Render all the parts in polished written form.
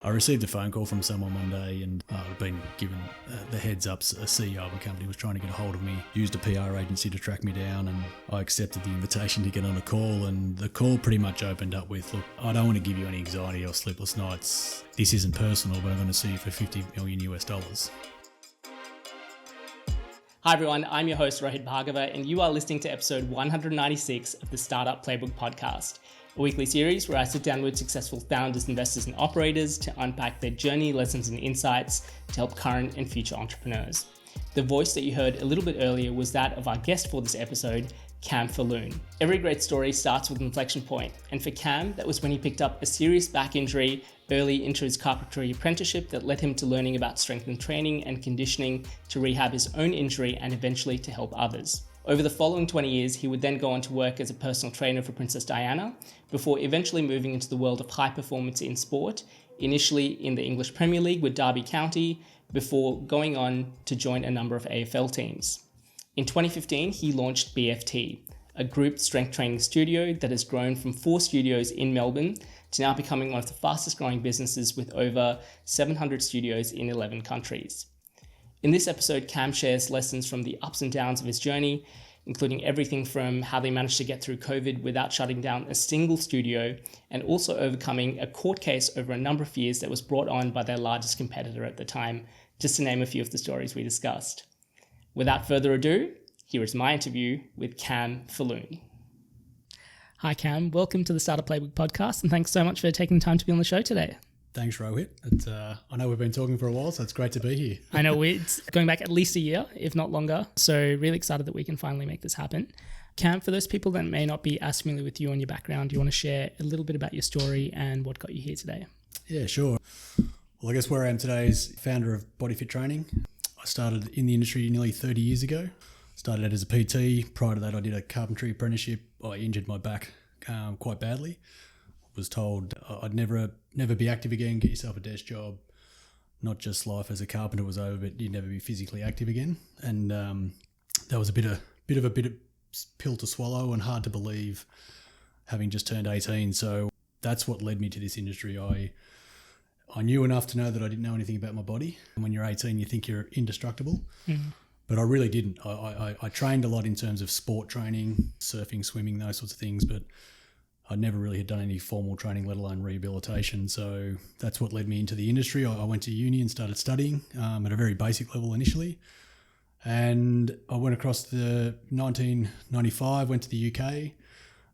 I received a phone call from someone one day and I'd been given the heads up. A CEO of a company was trying to get a hold of me, used a PR agency to track me down, and I accepted the invitation to get on a call. And the call pretty much opened up with, look, I don't want to give you any anxiety or sleepless nights. This isn't personal, but I'm going to sue you for $50 million US. Hi everyone, I'm your host Rohit Bhargava and you are listening to episode 196 of the Startup Playbook podcast, a weekly series where I sit down with successful founders, investors and operators to unpack their journey, lessons and insights to help current and future entrepreneurs. The voice that you heard a little bit earlier was that of our guest for this episode, Cam Falloon. Every great story starts with an inflection point, and for Cam, that was when he picked up a serious back injury early into his carpentry apprenticeship that led him to learning about strength and training and conditioning to rehab his own injury and eventually to help others. Over the following 20 years, he would then go on to work as a personal trainer for Princess Diana, before eventually moving into the world of high performance in sport, initially in the English Premier League with Derby County, before going on to join a number of AFL teams. In 2015, he launched BFT, a group strength training studio that has grown from 4 studios in Melbourne to now becoming one of the fastest growing businesses with over 700 studios in 11 countries. In this episode, Cam shares lessons from the ups and downs of his journey, including everything from how they managed to get through COVID without shutting down a single studio, and also overcoming a court case over a number of years that was brought on by their largest competitor at the time, just to name a few of the stories we discussed. Without further ado, here is my interview with Cam Falloon. Hi Cam, welcome to the Startup Playbook podcast and thanks so much for taking the time to be on the show today. Thanks, Rohit. I know we've been talking for a while, so it's great to be here. I know it's going back at least a year, if not longer, so really excited that we can finally make this happen. Cam, for those people that may not be as familiar with you and your background, do you want to share a little bit about your story and what got you here today? Yeah, sure. Well, I guess where I am today is founder of Body Fit Training. I started in the industry nearly 30 years ago. Started out as a PT. Prior to that, I did a carpentry apprenticeship. I injured my back quite badly. Was told I'd never be active again, get yourself a desk job. Not just life as a carpenter was over, but you'd never be physically active again. And that was a bit of a pill to swallow and hard to believe having just turned 18. So that's what led me to this industry. I knew enough to know that I didn't know anything about my body. And when you're 18, you think you're indestructible. Mm. But I really didn't. I trained a lot in terms of sport training, surfing, swimming, those sorts of things, but I never really had done any formal training, let alone rehabilitation. So that's what led me into the industry. I went to uni and started studying at a very basic level initially. And I went across the 1995, went to the UK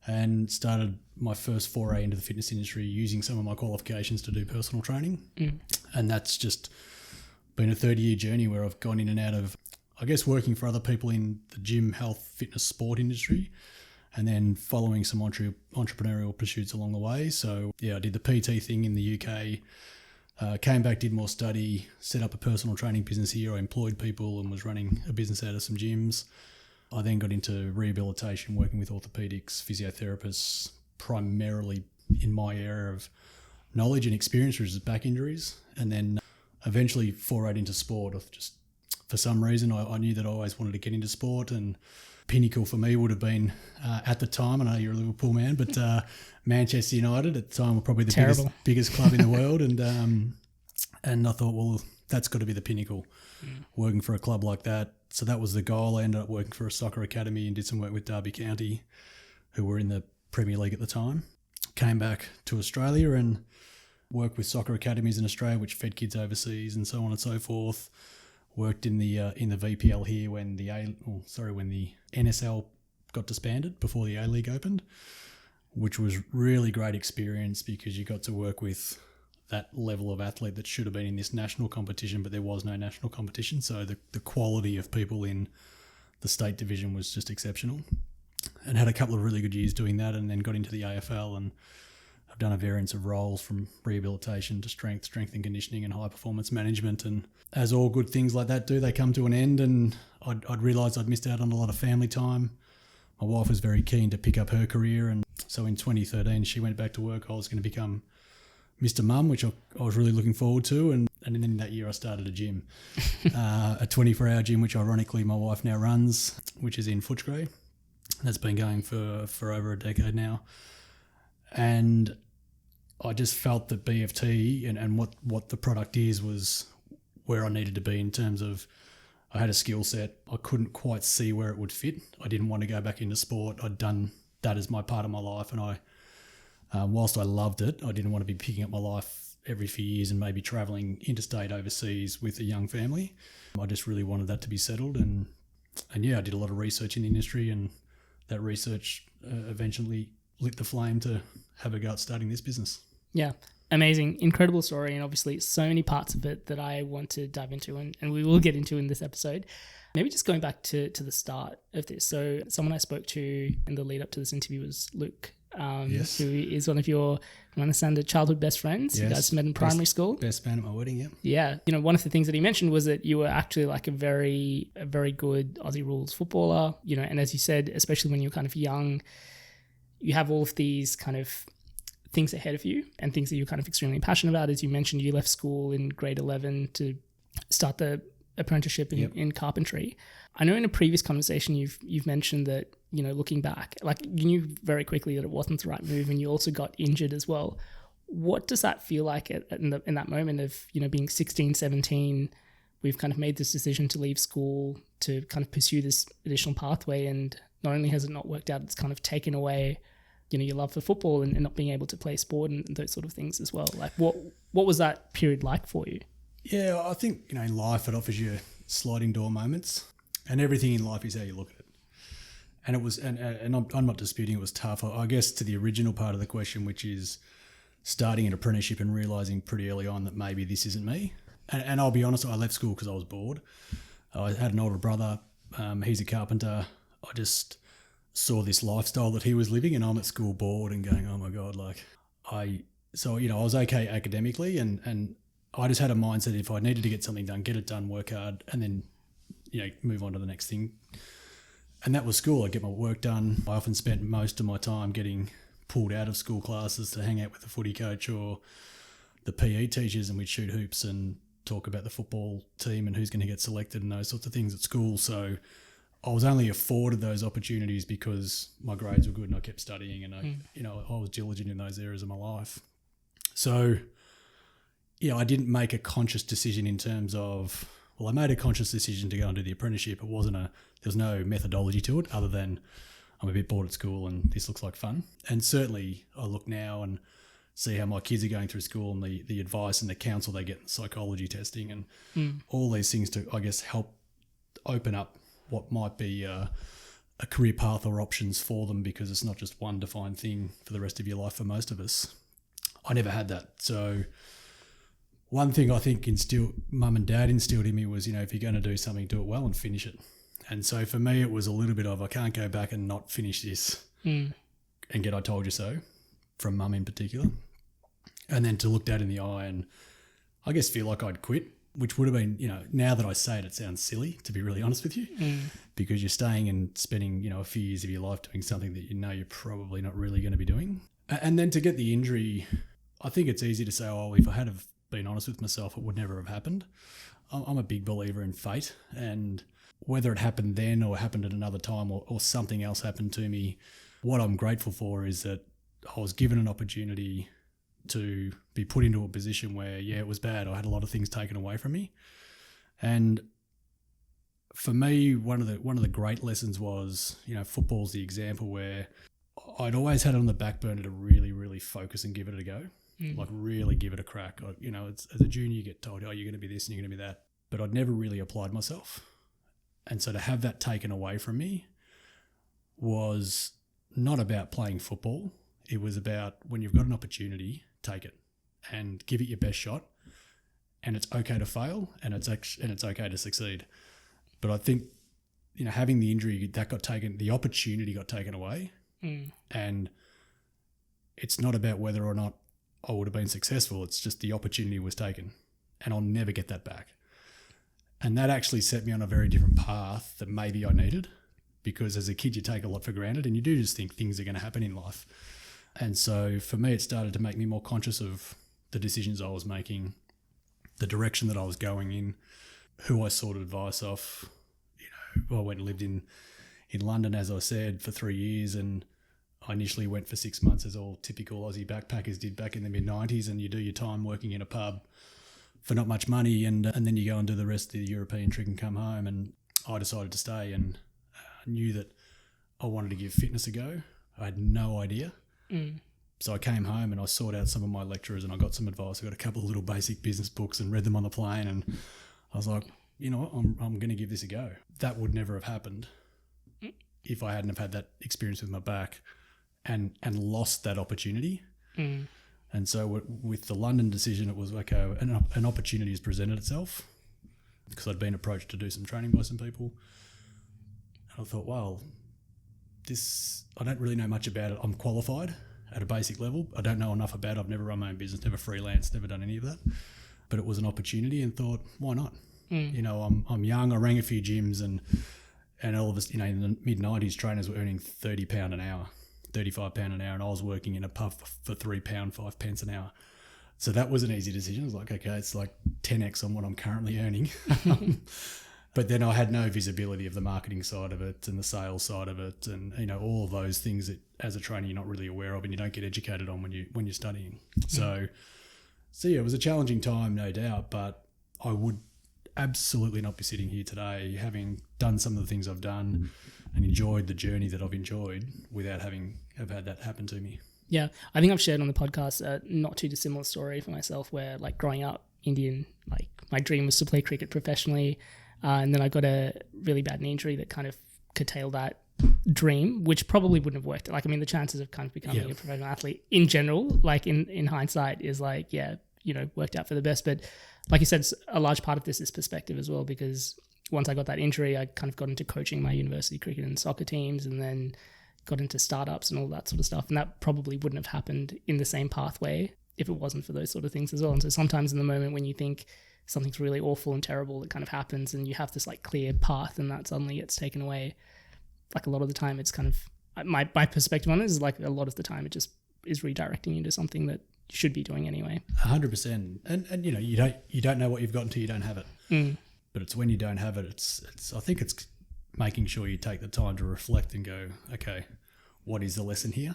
and started my first foray into the fitness industry using some of my qualifications to do personal training. Mm. And that's just been a 30-year journey where I've gone in and out of, I guess, working for other people in the gym, health, fitness, sport industry, and then following some entrepreneurial pursuits along the way. So yeah, I did the PT thing in the UK, came back, did more study, set up a personal training business here. I employed people and was running a business out of some gyms. I then got into rehabilitation, working with orthopedics, physiotherapists, primarily in my area of knowledge and experience, which is back injuries, and then eventually forayed into sport. Just for some reason, I knew that I always wanted to get into sport, and pinnacle for me would have been at the time, I know you're a Liverpool man, but Manchester United at the time were probably the biggest club in the world, and I thought, well, that's got to be the pinnacle, working for a club like that. So that was the goal. I ended up working for a soccer academy and did some work with Derby County, who were in the Premier League at the time. Came back to Australia and worked with soccer academies in Australia, which fed kids overseas and so on and so forth. Worked in the VPL here when the NSL got disbanded before the A-League opened, which was really great experience because you got to work with that level of athlete that should have been in this national competition, but there was no national competition. So the quality of people in the state division was just exceptional, and had a couple of really good years doing that, and then got into the AFL and I've done a variance of roles from rehabilitation to strength and conditioning and high performance management. And as all good things like that do, they come to an end, and I'd realised I'd missed out on a lot of family time. My wife was very keen to pick up her career, and so in 2013 she went back to work. I was going to become Mr. Mum, which I was really looking forward to, and then in that year I started a gym, a 24-hour gym, which ironically my wife now runs, which is in Footscray. That's been going for over a decade now. And I just felt that BFT and what the product is was where I needed to be in terms of I had a skill set. I couldn't quite see where it would fit. I didn't want to go back into sport. I'd done that as my part of my life, and whilst I loved it, I didn't want to be picking up my life every few years and maybe travelling interstate overseas with a young family. I just really wanted that to be settled, and yeah, I did a lot of research in the industry, and that research eventually lit the flame to have a go at starting this business. Yeah. Amazing, incredible story, and obviously so many parts of it that I want to dive into, and we will get into in this episode. Maybe just going back to the start of this. So someone I spoke to in the lead up to this interview was Luke, Yes. who is one of your, I understand, childhood best friends. Yes. You guys met in primary school. Best man at my wedding, yeah. Yeah. You know, one of the things that he mentioned was that you were actually like a very good Aussie rules footballer, you know, and as you said, especially when you're kind of young, you have all of these kind of things ahead of you and things that you're kind of extremely passionate about. As you mentioned, you left school in grade 11 to start the apprenticeship in carpentry. I know in a previous conversation you've mentioned that, you know, looking back, like you knew very quickly that it wasn't the right move, and you also got injured as well. What does that feel like in that moment of, you know, being 16, 17, we've kind of made this decision to leave school to kind of pursue this additional pathway, and not only has it not worked out, it's kind of taken away, you know, your love for football and not being able to play sport and those sort of things as well. Like what was that period like for you? Yeah, I think, you know, in life it offers you sliding door moments, and everything in life is how you look at it. And it was, and I'm not disputing it was tough. I guess to the original part of the question, which is starting an apprenticeship and realising pretty early on that maybe this isn't me. And I'll be honest, I left school because I was bored. I had an older brother. He's a carpenter. I just saw this lifestyle that he was living, and I'm at school bored and going, oh my God, like I was okay academically, and I just had a mindset if I needed to get something done, get it done, work hard, and then, you know, move on to the next thing. And that was school. I'd get my work done. I often spent most of my time getting pulled out of school classes to hang out with the footy coach or the PE teachers, and we'd shoot hoops and talk about the football team and who's going to get selected and those sorts of things at school. So I was only afforded those opportunities because my grades were good and I kept studying, and I was diligent in those areas of my life. So, yeah, I didn't make a conscious decision in terms of, well, I made a conscious decision to go and do the apprenticeship. It wasn't there was no methodology to it other than I'm a bit bored at school and this looks like fun. And certainly I look now and see how my kids are going through school and the advice and the counsel they get in psychology testing and all these things to, I guess, help open up what might be a career path or options for them, because it's not just one defined thing for the rest of your life for most of us. I never had that. So one thing I think mum and dad instilled in me was, you know, if you're going to do something, do it well and finish it. And so for me, it was a little bit of, I can't go back and not finish this and get I told you so from mum in particular. And then to look dad in the eye and I guess feel like I'd quit, which would have been, you know, now that I say it, it sounds silly, to be really honest with you, because you're staying and spending, you know, a few years of your life doing something that you know you're probably not really going to be doing. And then to get the injury, I think it's easy to say, oh, if I had have been honest with myself, it would never have happened. I'm a big believer in fate, and whether it happened then or happened at another time or something else happened to me, what I'm grateful for is that I was given an opportunity to be put into a position where, yeah, it was bad. I had a lot of things taken away from me. And for me, one of the great lessons was, you know, football's the example where I'd always had it on the back burner to really, really focus and give it a go. Like really give it a crack. You know, as a junior, you get told, oh, you're going to be this and you're going to be that. But I'd never really applied myself. And so to have that taken away from me was not about playing football. It was about when you've got an opportunity, take it and give it your best shot. And it's okay to fail, and it's okay to succeed. But I think, you know, having the injury that got taken, the opportunity got taken away, and it's not about whether or not I would have been successful. It's just the opportunity was taken, and I'll never get that back. And that actually set me on a very different path that maybe I needed, because as a kid you take a lot for granted and you do just think things are going to happen in life. And so for me, it started to make me more conscious of the decisions I was making, the direction that I was going in, who I sought advice off. You know, I went and lived in London, as I said, for 3 years, and I initially went for 6 months, as all typical Aussie backpackers did back in the mid-90s, and you do your time working in a pub for not much money, and then you go and do the rest of the European trick and come home. And I decided to stay, and knew that I wanted to give fitness a go. I had no idea. So I came home and I sought out some of my lecturers and I got some advice. I got a couple of little basic business books and read them on the plane, and I was like, you know what, I'm going to give this a go. That would never have happened if I hadn't have had that experience with my back and lost that opportunity. And so with the London decision, it was okay, an opportunity has presented itself because I'd been approached to do some training by some people. And I thought, well, I don't really know much about it. I'm qualified at a basic level. I don't know enough about it. I've never run my own business, never freelanced, never done any of that. But it was an opportunity, and thought, why not? You know, I'm young. I rang a few gyms, and all of us, you know, in the mid-90s, trainers were earning £30 an hour, £35 an hour, and I was working in a pub for £3, 5 pence an hour. So that was an easy decision. I was like, okay, it's like 10x on what I'm currently earning. But then I had no visibility of the marketing side of it and the sales side of it, and you know, all of those things that as a trainer you're not really aware of and you don't get educated on when you're studying. So yeah, it was a challenging time, no doubt, but I would absolutely not be sitting here today having done some of the things I've done and enjoyed the journey that I've enjoyed without have had that happen to me. Yeah, I think I've shared on the podcast a not too dissimilar story for myself, where like growing up Indian, like my dream was to play cricket professionally. And then I got a really bad knee injury that kind of curtailed that dream, which probably wouldn't have worked. Like, I mean, the chances of kind of becoming a professional athlete in general, like in hindsight, is like, yeah, you know, worked out for the best. But like you said, a large part of this is perspective as well, because once I got that injury, I kind of got into coaching my university cricket and soccer teams, and then got into startups and all that sort of stuff. And that probably wouldn't have happened in the same pathway if it wasn't for those sort of things as well. And so sometimes in the moment when you think something's really awful and terrible that kind of happens, and you have this like clear path, and that suddenly gets taken away, like a lot of the time it's kind of, my perspective on it is like a lot of the time it just is redirecting you to something that you should be doing anyway. 100%. And you know, you don't know what you've got until you don't have it. But it's when you don't have it, it's I think it's making sure you take the time to reflect and go, okay, what is the lesson here?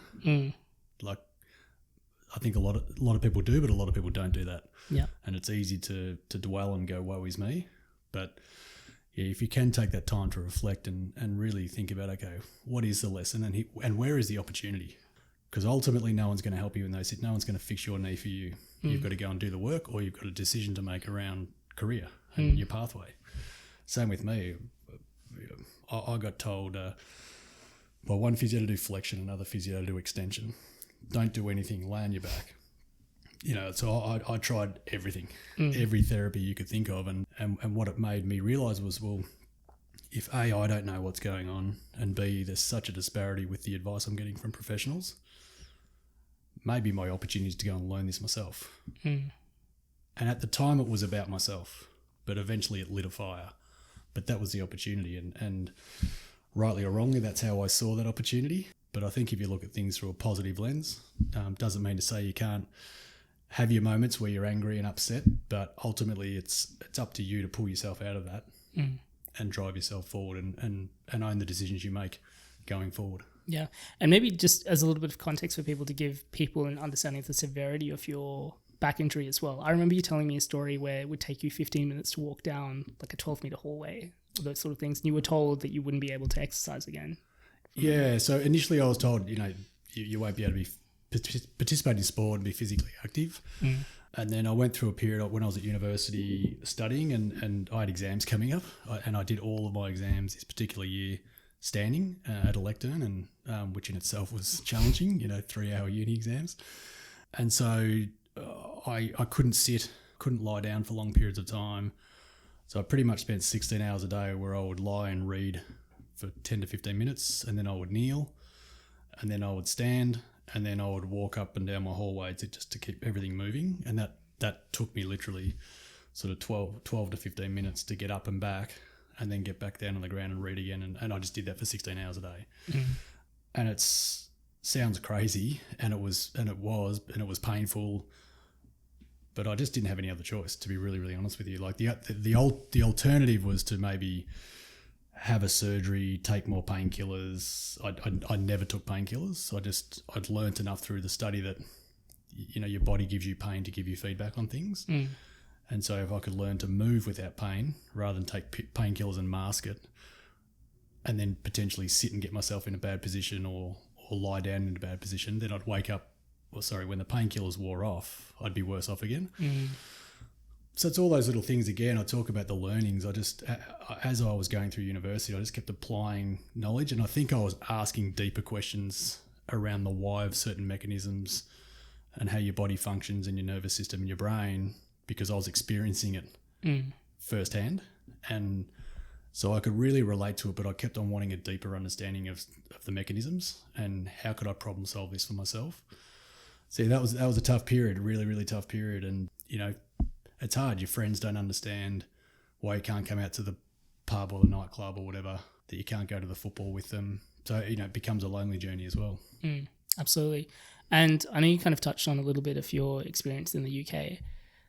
Like, I think a lot of people do, but a lot of people don't do that. Yeah. And it's easy to dwell and go, woe is me. But yeah, if you can take that time to reflect and really think about, okay, what is the lesson and where is the opportunity? Because ultimately no one's going to help you in those. No one's going to fix your knee for you. You've got to go and do the work, or you've got a decision to make around career and your pathway. Same with me. I got told by one physio to do flexion, another physio to do extension. Don't do anything, lay on your back. You know, so I tried everything, every therapy you could think of. And what it made me realise was, well, if A, I don't know what's going on, and B, there's such a disparity with the advice I'm getting from professionals, maybe my opportunity is to go and learn this myself. And at the time it was about myself, but eventually it lit a fire. But that was the opportunity, and rightly or wrongly, that's how I saw that opportunity. But I think if you look at things through a positive lens, doesn't mean to say you can't have your moments where you're angry and upset, but ultimately it's up to you to pull yourself out of that and drive yourself forward and own the decisions you make going forward. Yeah. And maybe just as a little bit of context for people, to give people an understanding of the severity of your back injury as well. I remember you telling me a story where it would take you 15 minutes to walk down like a 12-meter hallway, those sort of things. And you were told that you wouldn't be able to exercise again. Yeah. So initially I was told, you know, you won't be able to participate in sport and be physically active. And then I went through a period when I was at university studying, and I had exams coming up, and I did all of my exams this particular year standing at a lectern, and which in itself was challenging, you know, 3-hour uni exams. And so I couldn't sit, couldn't lie down for long periods of time. So I pretty much spent 16 hours a day where I would lie and read for 10 to 15 minutes, and then I would kneel, and then I would stand, and then I would walk up and down my hallway just to keep everything moving. And that took me literally sort of 12 to 15 minutes to get up and back, and then get back down on the ground and read again. And I just did that for 16 hours a day. And it sounds crazy, and it was painful, but I just didn't have any other choice, to be really, really honest with you. Like the alternative was to maybe have a surgery, take more painkillers. I never took painkillers. So I'd learnt enough through the study that, your body gives you pain to give you feedback on things. And so if I could learn to move without pain rather than take painkillers and mask it, and then potentially sit and get myself in a bad position or lie down in a bad position, then I'd wake up, when the painkillers wore off, I'd be worse off again. So it's all those little things again. I talk about the learnings. As I was going through university, I just kept applying knowledge, and I think I was asking deeper questions around the why of certain mechanisms and how your body functions and your nervous system and your brain, because I was experiencing it firsthand. And so I could really relate to it, but I kept on wanting a deeper understanding of the mechanisms and how could I problem solve this for myself. See, that was a tough period, really, really tough period. And, it's hard. Your friends don't understand why you can't come out to the pub or the nightclub or whatever, that you can't go to the football with them. So, it becomes a lonely journey as well. Absolutely. And I know you kind of touched on a little bit of your experience in the UK.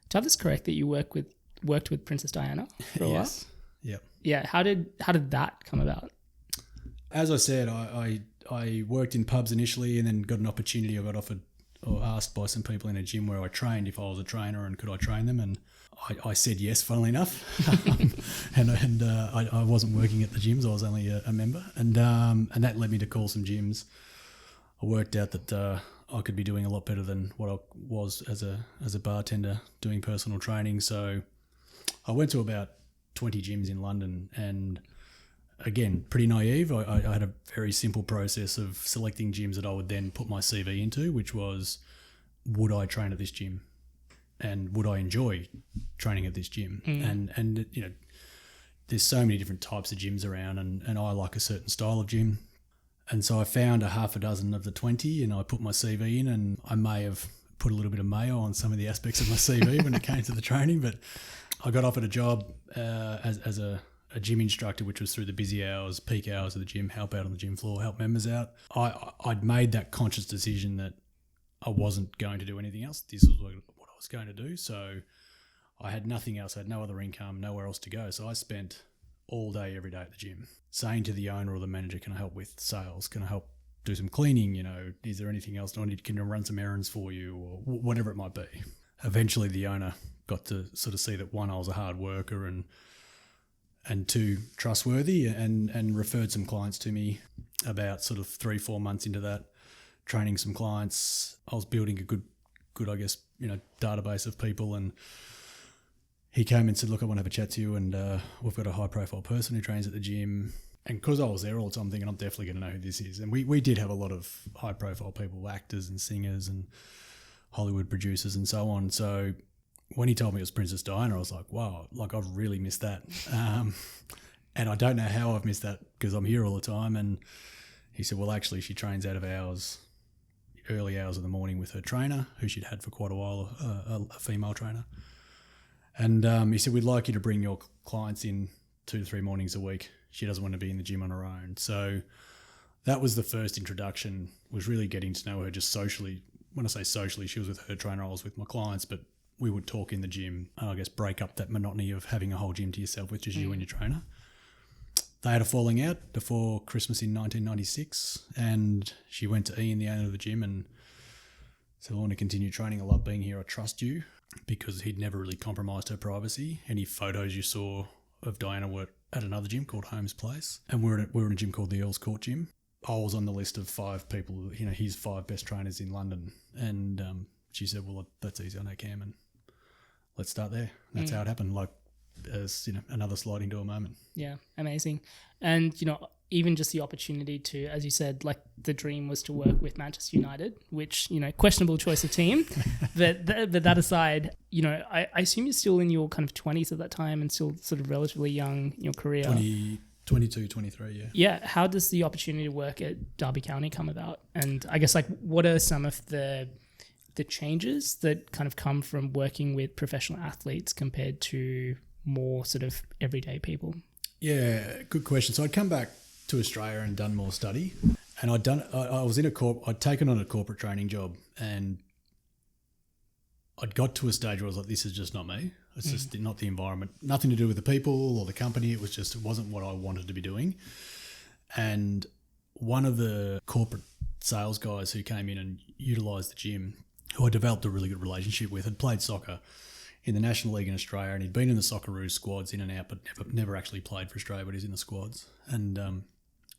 Do I have this correct that you worked with Princess Diana for a while? Yes. Yep. Yeah. How did that come about? As I said, I worked in pubs initially, and then got an opportunity. I got offered or asked by some people in a gym where I trained if I was a trainer and could I train them, and I said yes, funnily enough. and I wasn't working at the gyms. I was only a member, and that led me to call some gyms. I worked out that I could be doing a lot better than what I was as a bartender doing personal training. So I went to about 20 gyms in London, and again, pretty naive. I had a very simple process of selecting gyms that I would then put my CV into, which was, would I train at this gym? And would I enjoy training at this gym? And there's so many different types of gyms around, and I like a certain style of gym. And so I found a half a dozen of the 20, and I put my CV in, and I may have put a little bit of mayo on some of the aspects of my CV when it came to the training, but I got offered a job as a gym instructor, which was through the busy hours, peak hours of the gym, help out on the gym floor, help members out. I'd made that conscious decision that I wasn't going to do anything else. This was what I was going to do. So I had nothing else. I had no other income, nowhere else to go. So I spent all day, every day at the gym, saying to the owner or the manager, can I help with sales? Can I help do some cleaning? Is there anything else? Can I run some errands for you, or whatever it might be? Eventually the owner got to sort of see that, one, I was a hard worker, and two, trustworthy, and referred some clients to me. About sort of 3-4 months into that, training some clients, I was building a good I guess, database of people, and he came and said, look, I want to have a chat to you, and we've got a high profile person who trains at the gym. And because I was there all the time, I'm thinking I'm definitely going to know who this is. And we did have a lot of high profile people, actors and singers and Hollywood producers and so on. So when he told me it was Princess Diana, I was like, wow, I've really missed that. And I don't know how I've missed that, because I'm here all the time. And he said, well, actually, she trains out of hours, early hours of the morning with her trainer, who she'd had for quite a while, a female trainer. And he said, we'd like you to bring your clients in 2 to 3 mornings a week. She doesn't want to be in the gym on her own. So that was the first introduction, was really getting to know her just socially. When I say socially, she was with her trainer, I was with my clients, but we would talk in the gym and I guess break up that monotony of having a whole gym to yourself with just you and your trainer. They had a falling out before Christmas in 1996, and she went to Ian, the owner of the gym, and said, I want to continue training. I love being here. I trust you, because he'd never really compromised her privacy. Any photos you saw of Diana were at another gym called Holmes Place, and we're in a gym called the Earls Court Gym. I was on the list of 5 people, his 5 best trainers in London, and she said, well, that's easy. I know Cam, and let's start there. And that's how it happened. As another sliding door moment. Yeah, amazing. And even just the opportunity to, as you said, the dream was to work with Manchester United, which questionable choice of team. but that aside, I assume you're still in your kind of 20s at that time, and still sort of relatively young in your career. 22, 23, yeah. Yeah. How does the opportunity to work at Derby County come about? And I guess what are some of the changes that kind of come from working with professional athletes compared to more sort of everyday people? Yeah, good question. So I'd come back to Australia and done more study, and I'd taken on a corporate training job, and I'd got to a stage where I was like, this is just not me. It's just not the environment, nothing to do with the people or the company. It wasn't what I wanted to be doing. And one of the corporate sales guys who came in and utilised the gym, who I developed a really good relationship with, had played soccer in the National League in Australia, and he'd been in the Socceroos squads in and out, but never actually played for Australia, but he's in the squads. And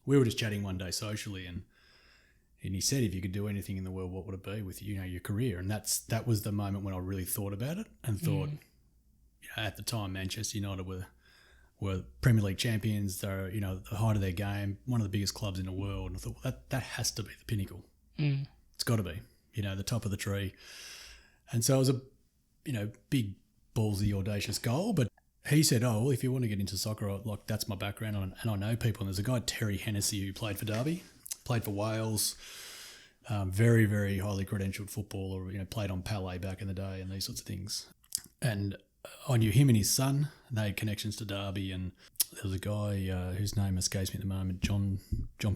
we were just chatting one day socially, and he said, if you could do anything in the world, what would it be with, your career? And that was the moment when I really thought about it and thought, at the time, Manchester United were Premier League champions. They're, the height of their game, one of the biggest clubs in the world. And I thought, well, that has to be the pinnacle. It's got to be, the top of the tree. And so it was a, big, ballsy, audacious goal. But he said, oh, well, if you want to get into soccer, that's my background. And I know people. And there's a guy, Terry Hennessy, who played for Derby, played for Wales, very, very highly credentialed footballer, played on Palais back in the day and these sorts of things. And I knew him and his son. They had connections to Derby, and there was a guy whose name escapes me at the moment, John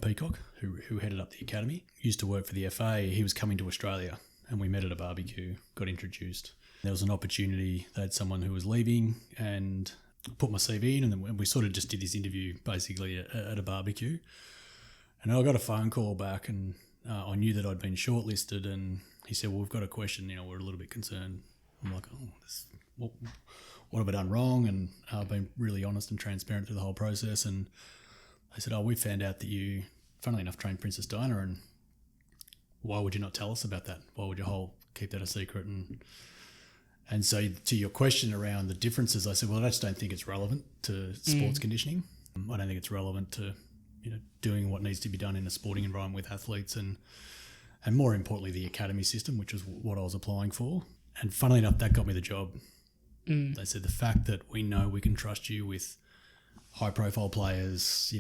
Peacock, who headed up the academy. He used to work for the FA. He was coming to Australia, and we met at a barbecue, got introduced. There was an opportunity. They had someone who was leaving, and put my CV in, and then we sort of just did this interview basically at a barbecue. And I got a phone call back, and I knew that I'd been shortlisted, and he said, well, we've got a question, we're a little bit concerned. I'm like, what have I done wrong? And I've been really honest and transparent through the whole process. And they said, we found out that you, funnily enough, trained Princess Diana, and why would you not tell us about that? Why would you keep that a secret? And so to your question around the differences, I said, well, I just don't think it's relevant to sports conditioning. I don't think it's relevant to, doing what needs to be done in a sporting environment with athletes and more importantly, the academy system, which is what I was applying for. And funnily enough, that got me the job. They said the fact that we know we can trust you with high-profile players,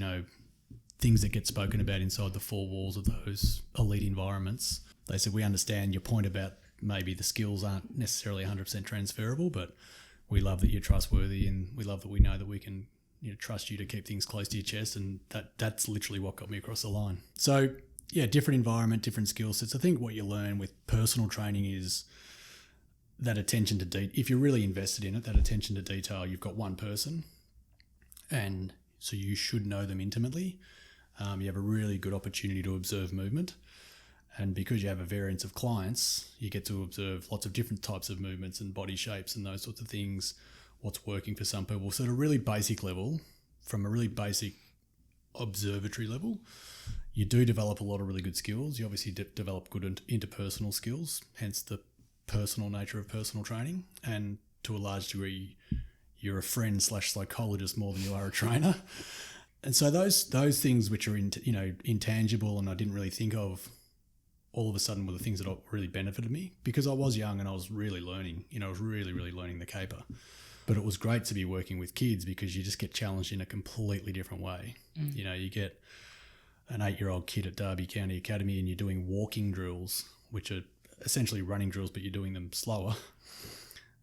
things that get spoken about inside the four walls of those elite environments. They said, we understand your point about maybe the skills aren't necessarily 100% transferable, but we love that you're trustworthy, and we love that we know that we can trust you to keep things close to your chest. And that's literally what got me across the line. So, yeah, different environment, different skill sets. I think what you learn with personal training is that attention to detail. If you're really invested in it, that attention to detail, you've got one person, and so you should know them intimately. You have a really good opportunity to observe movement, and because you have a variance of clients, you get to observe lots of different types of movements and body shapes and those sorts of things, what's working for some people. So at a really basic level, from a really basic observatory level, you do develop a lot of really good skills. You obviously develop good interpersonal skills, hence the personal nature of personal training, and to a large degree you're a friend / psychologist more than you are a trainer. And so those things which are intangible and I didn't really think of, all of a sudden were the things that really benefited me, because I was young and I was really learning, I was really learning the caper. But it was great to be working with kids because you just get challenged in a completely different way. You get an 8-year-old kid at Derby County Academy and you're doing walking drills, which are essentially running drills, but you're doing them slower,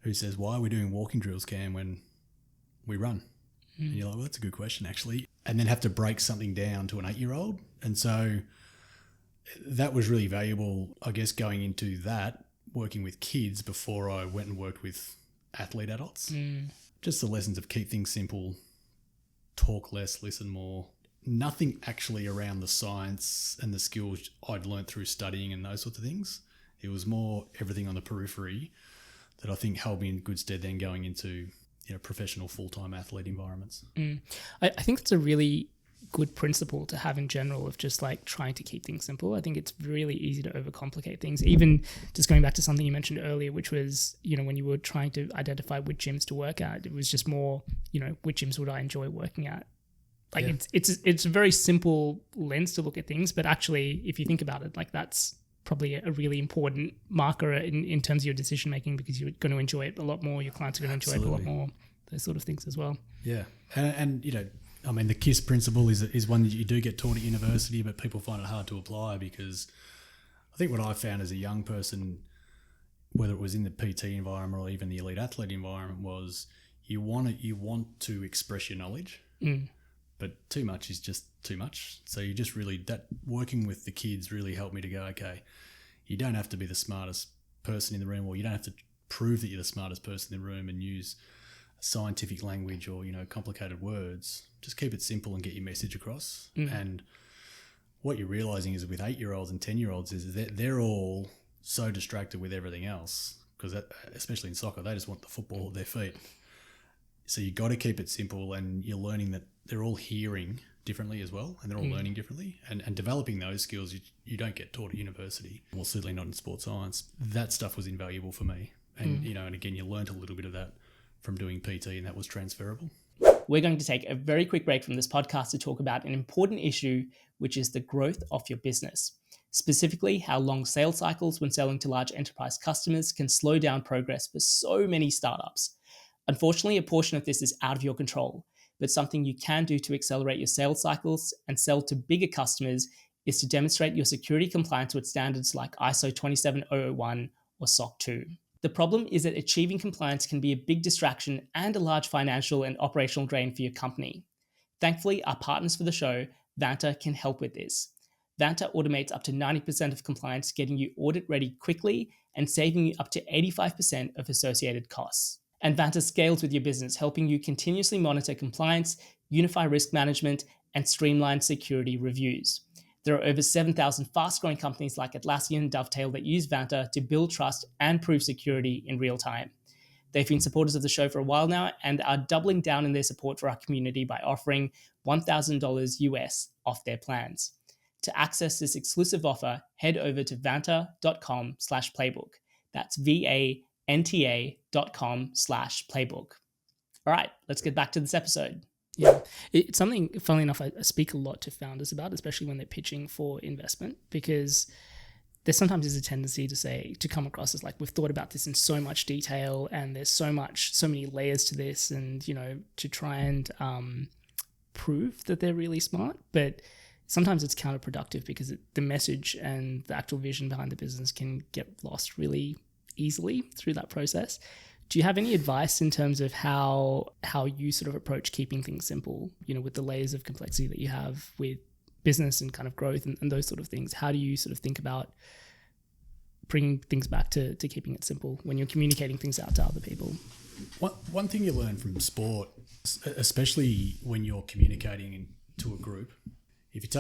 who says, why are we doing walking drills, Cam, when we run? And you're like, well, that's a good question, actually. And then have to break something down to an 8-year-old. And so that was really valuable, I guess, going into that, working with kids before I went and worked with athlete adults. Just the lessons of keep things simple, talk less, listen more. Nothing actually around the science and the skills I'd learnt through studying and those sorts of things. It was more everything on the periphery that I think held me in good stead then going into professional full-time athlete environments. I think it's a really good principle to have in general of just like trying to keep things simple. I think it's really easy to overcomplicate things. Even just going back to something you mentioned earlier, which was, when you were trying to identify which gyms to work at, it was just more, which gyms would I enjoy working at? Like it's a very simple lens to look at things, but actually if you think about it, like that's probably a really important marker in terms of your decision making, because you're going to enjoy it a lot more. Your clients are going to enjoy it a lot more. Those sort of things as well. Yeah, and the KISS principle is one that you do get taught at university, but people find it hard to apply, because I think what I found as a young person, whether it was in the PT environment or even the elite athlete environment, was you want to express your knowledge, but too much is just too much. So you just really, that working with the kids really helped me to go, okay, you don't have to be the smartest person in the room, or you don't have to prove that you're the smartest person in the room and use scientific language or, complicated words. Just keep it simple and get your message across. And what you're realizing is with 8-year-olds and 10-year-olds is that they're all so distracted with everything else, because especially in soccer, they just want the football at their feet. So you got to keep it simple, and you're learning that they're all hearing differently as well, and they're all learning differently, and developing those skills you don't get taught at university, well, certainly not in sports science. That stuff was invaluable for me, and and again, you learnt a little bit of that from doing PT, and that was transferable. We're going to take a very quick break from this podcast to talk about an important issue, which is the growth of your business. Specifically, how long sales cycles when selling to large enterprise customers can slow down progress for so many startups. Unfortunately, a portion of this is out of your control, but something you can do to accelerate your sales cycles and sell to bigger customers is to demonstrate your security compliance with standards like ISO 27001 or SOC 2. The problem is that achieving compliance can be a big distraction and a large financial and operational drain for your company. Thankfully, our partners for the show, Vanta, can help with this. Vanta automates up to 90% of compliance, getting you audit ready quickly and saving you up to 85% of associated costs. And Vanta scales with your business, helping you continuously monitor compliance, unify risk management, and streamline security reviews. There are over 7,000 fast-growing companies like Atlassian and Dovetail that use Vanta to build trust and prove security in real time. They've been supporters of the show for a while now and are doubling down in their support for our community by offering $1,000 US off their plans. To access this exclusive offer, head over to vanta.com/playbook. That's VANTA.com/playbook. All right, let's get back to this episode. Yeah, it's something, funnily enough, I speak a lot to founders about, especially when they're pitching for investment, because there sometimes is a tendency to come across as like, we've thought about this in so much detail and there's so many layers to this, and, to try and prove that they're really smart. But sometimes it's counterproductive because the message and the actual vision behind the business can get lost really easily through that process. Do you have any advice in terms of how you sort of approach keeping things simple, with the layers of complexity that you have with business and kind of growth and those sort of things? How do you sort of think about bringing things back to keeping it simple when you're communicating things out to other people? One thing you learn from sport, especially when you're communicating to a group, if you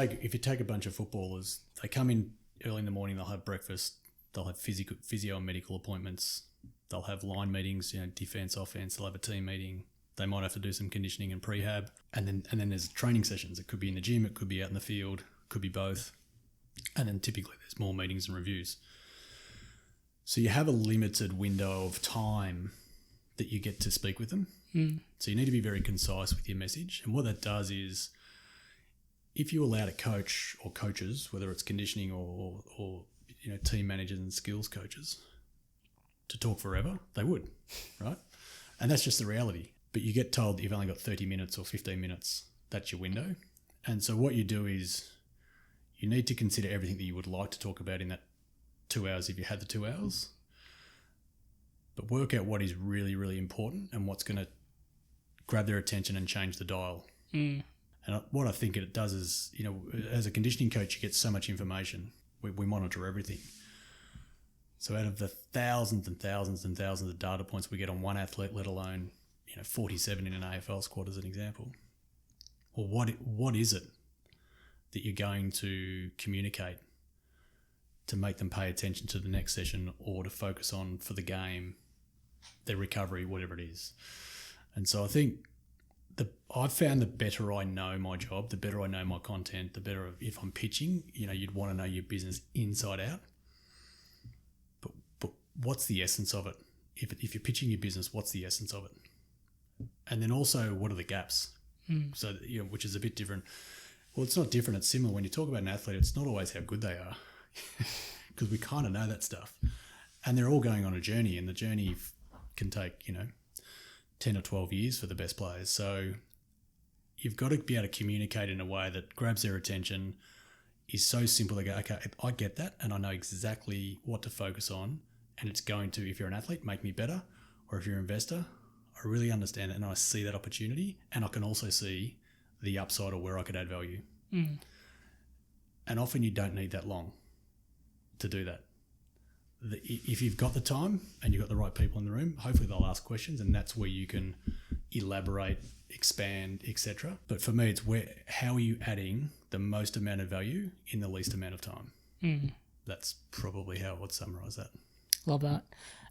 take a bunch of footballers, they come in early in the morning, they'll have breakfast, they'll have physio and medical appointments, they'll have line meetings, defense, offense, they'll have a team meeting. They might have to do some conditioning and prehab. And then there's training sessions. It could be in the gym, it could be out in the field, could be both. And then typically there's more meetings and reviews. So you have a limited window of time that you get to speak with them. So you need to be very concise with your message. And what that does is, if you allowed a coach or coaches, whether it's conditioning or team managers and skills coaches, to talk forever, they would, right? And that's just the reality. But you get told that you've only got 30 minutes or 15 minutes. That's your window. And so what you do is you need to consider everything that you would like to talk about in that 2 hours if you had the 2 hours. But work out what is really, really important and what's going to grab their attention and change the dial. And what I think it does is, as a conditioning coach, you get so much information. We monitor everything. So out of the thousands and thousands and thousands of data points we get on one athlete, let alone 47 in an AFL squad as an example, well, what is it that you're going to communicate to make them pay attention to the next session or to focus on for the game, their recovery, whatever it is? And so I think I've found the better I know my job, the better I know my content, the better if I'm pitching, you'd want to know your business inside out. But what's the essence of it? If you're pitching your business, what's the essence of it? And then also, what are the gaps? So, which is a bit different. Well, it's not different. It's similar. When you talk about an athlete, it's not always how good they are, because we kind of know that stuff. And they're all going on a journey, and the journey can take, 10 or 12 years for the best players. So you've got to be able to communicate in a way that grabs their attention, is so simple. They go, okay, I get that, and I know exactly what to focus on, and it's going to, if you're an athlete, make me better, or if you're an investor, I really understand it, and I see that opportunity, and I can also see the upside or where I could add value. And often you don't need that long to do that. if you've got the time and you've got the right people in the room, hopefully they'll ask questions, and that's where you can elaborate, expand, etc. But for me, it's how are you adding the most amount of value in the least amount of time? That's probably how I would summarise that. Love that.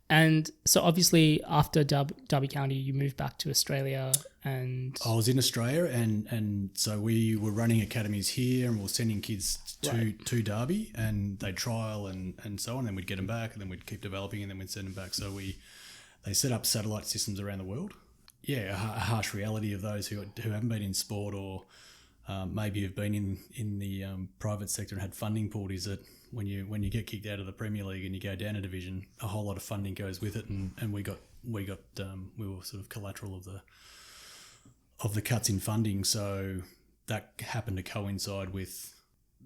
And so obviously after Derby County, you moved back to Australia, and I was in Australia, and so we were running academies here, and we were sending kids to Derby, and they'd trial and so on, and then we'd get them back, and then we'd keep developing, and then we'd send them back. So they set up satellite systems around the world. Yeah, a harsh reality of those who haven't been in sport or maybe have been in the private sector and had funding pulled is that when you get kicked out of the Premier League and you go down a division, a whole lot of funding goes with it, and we were sort of collateral of the cuts in funding. So that happened to coincide with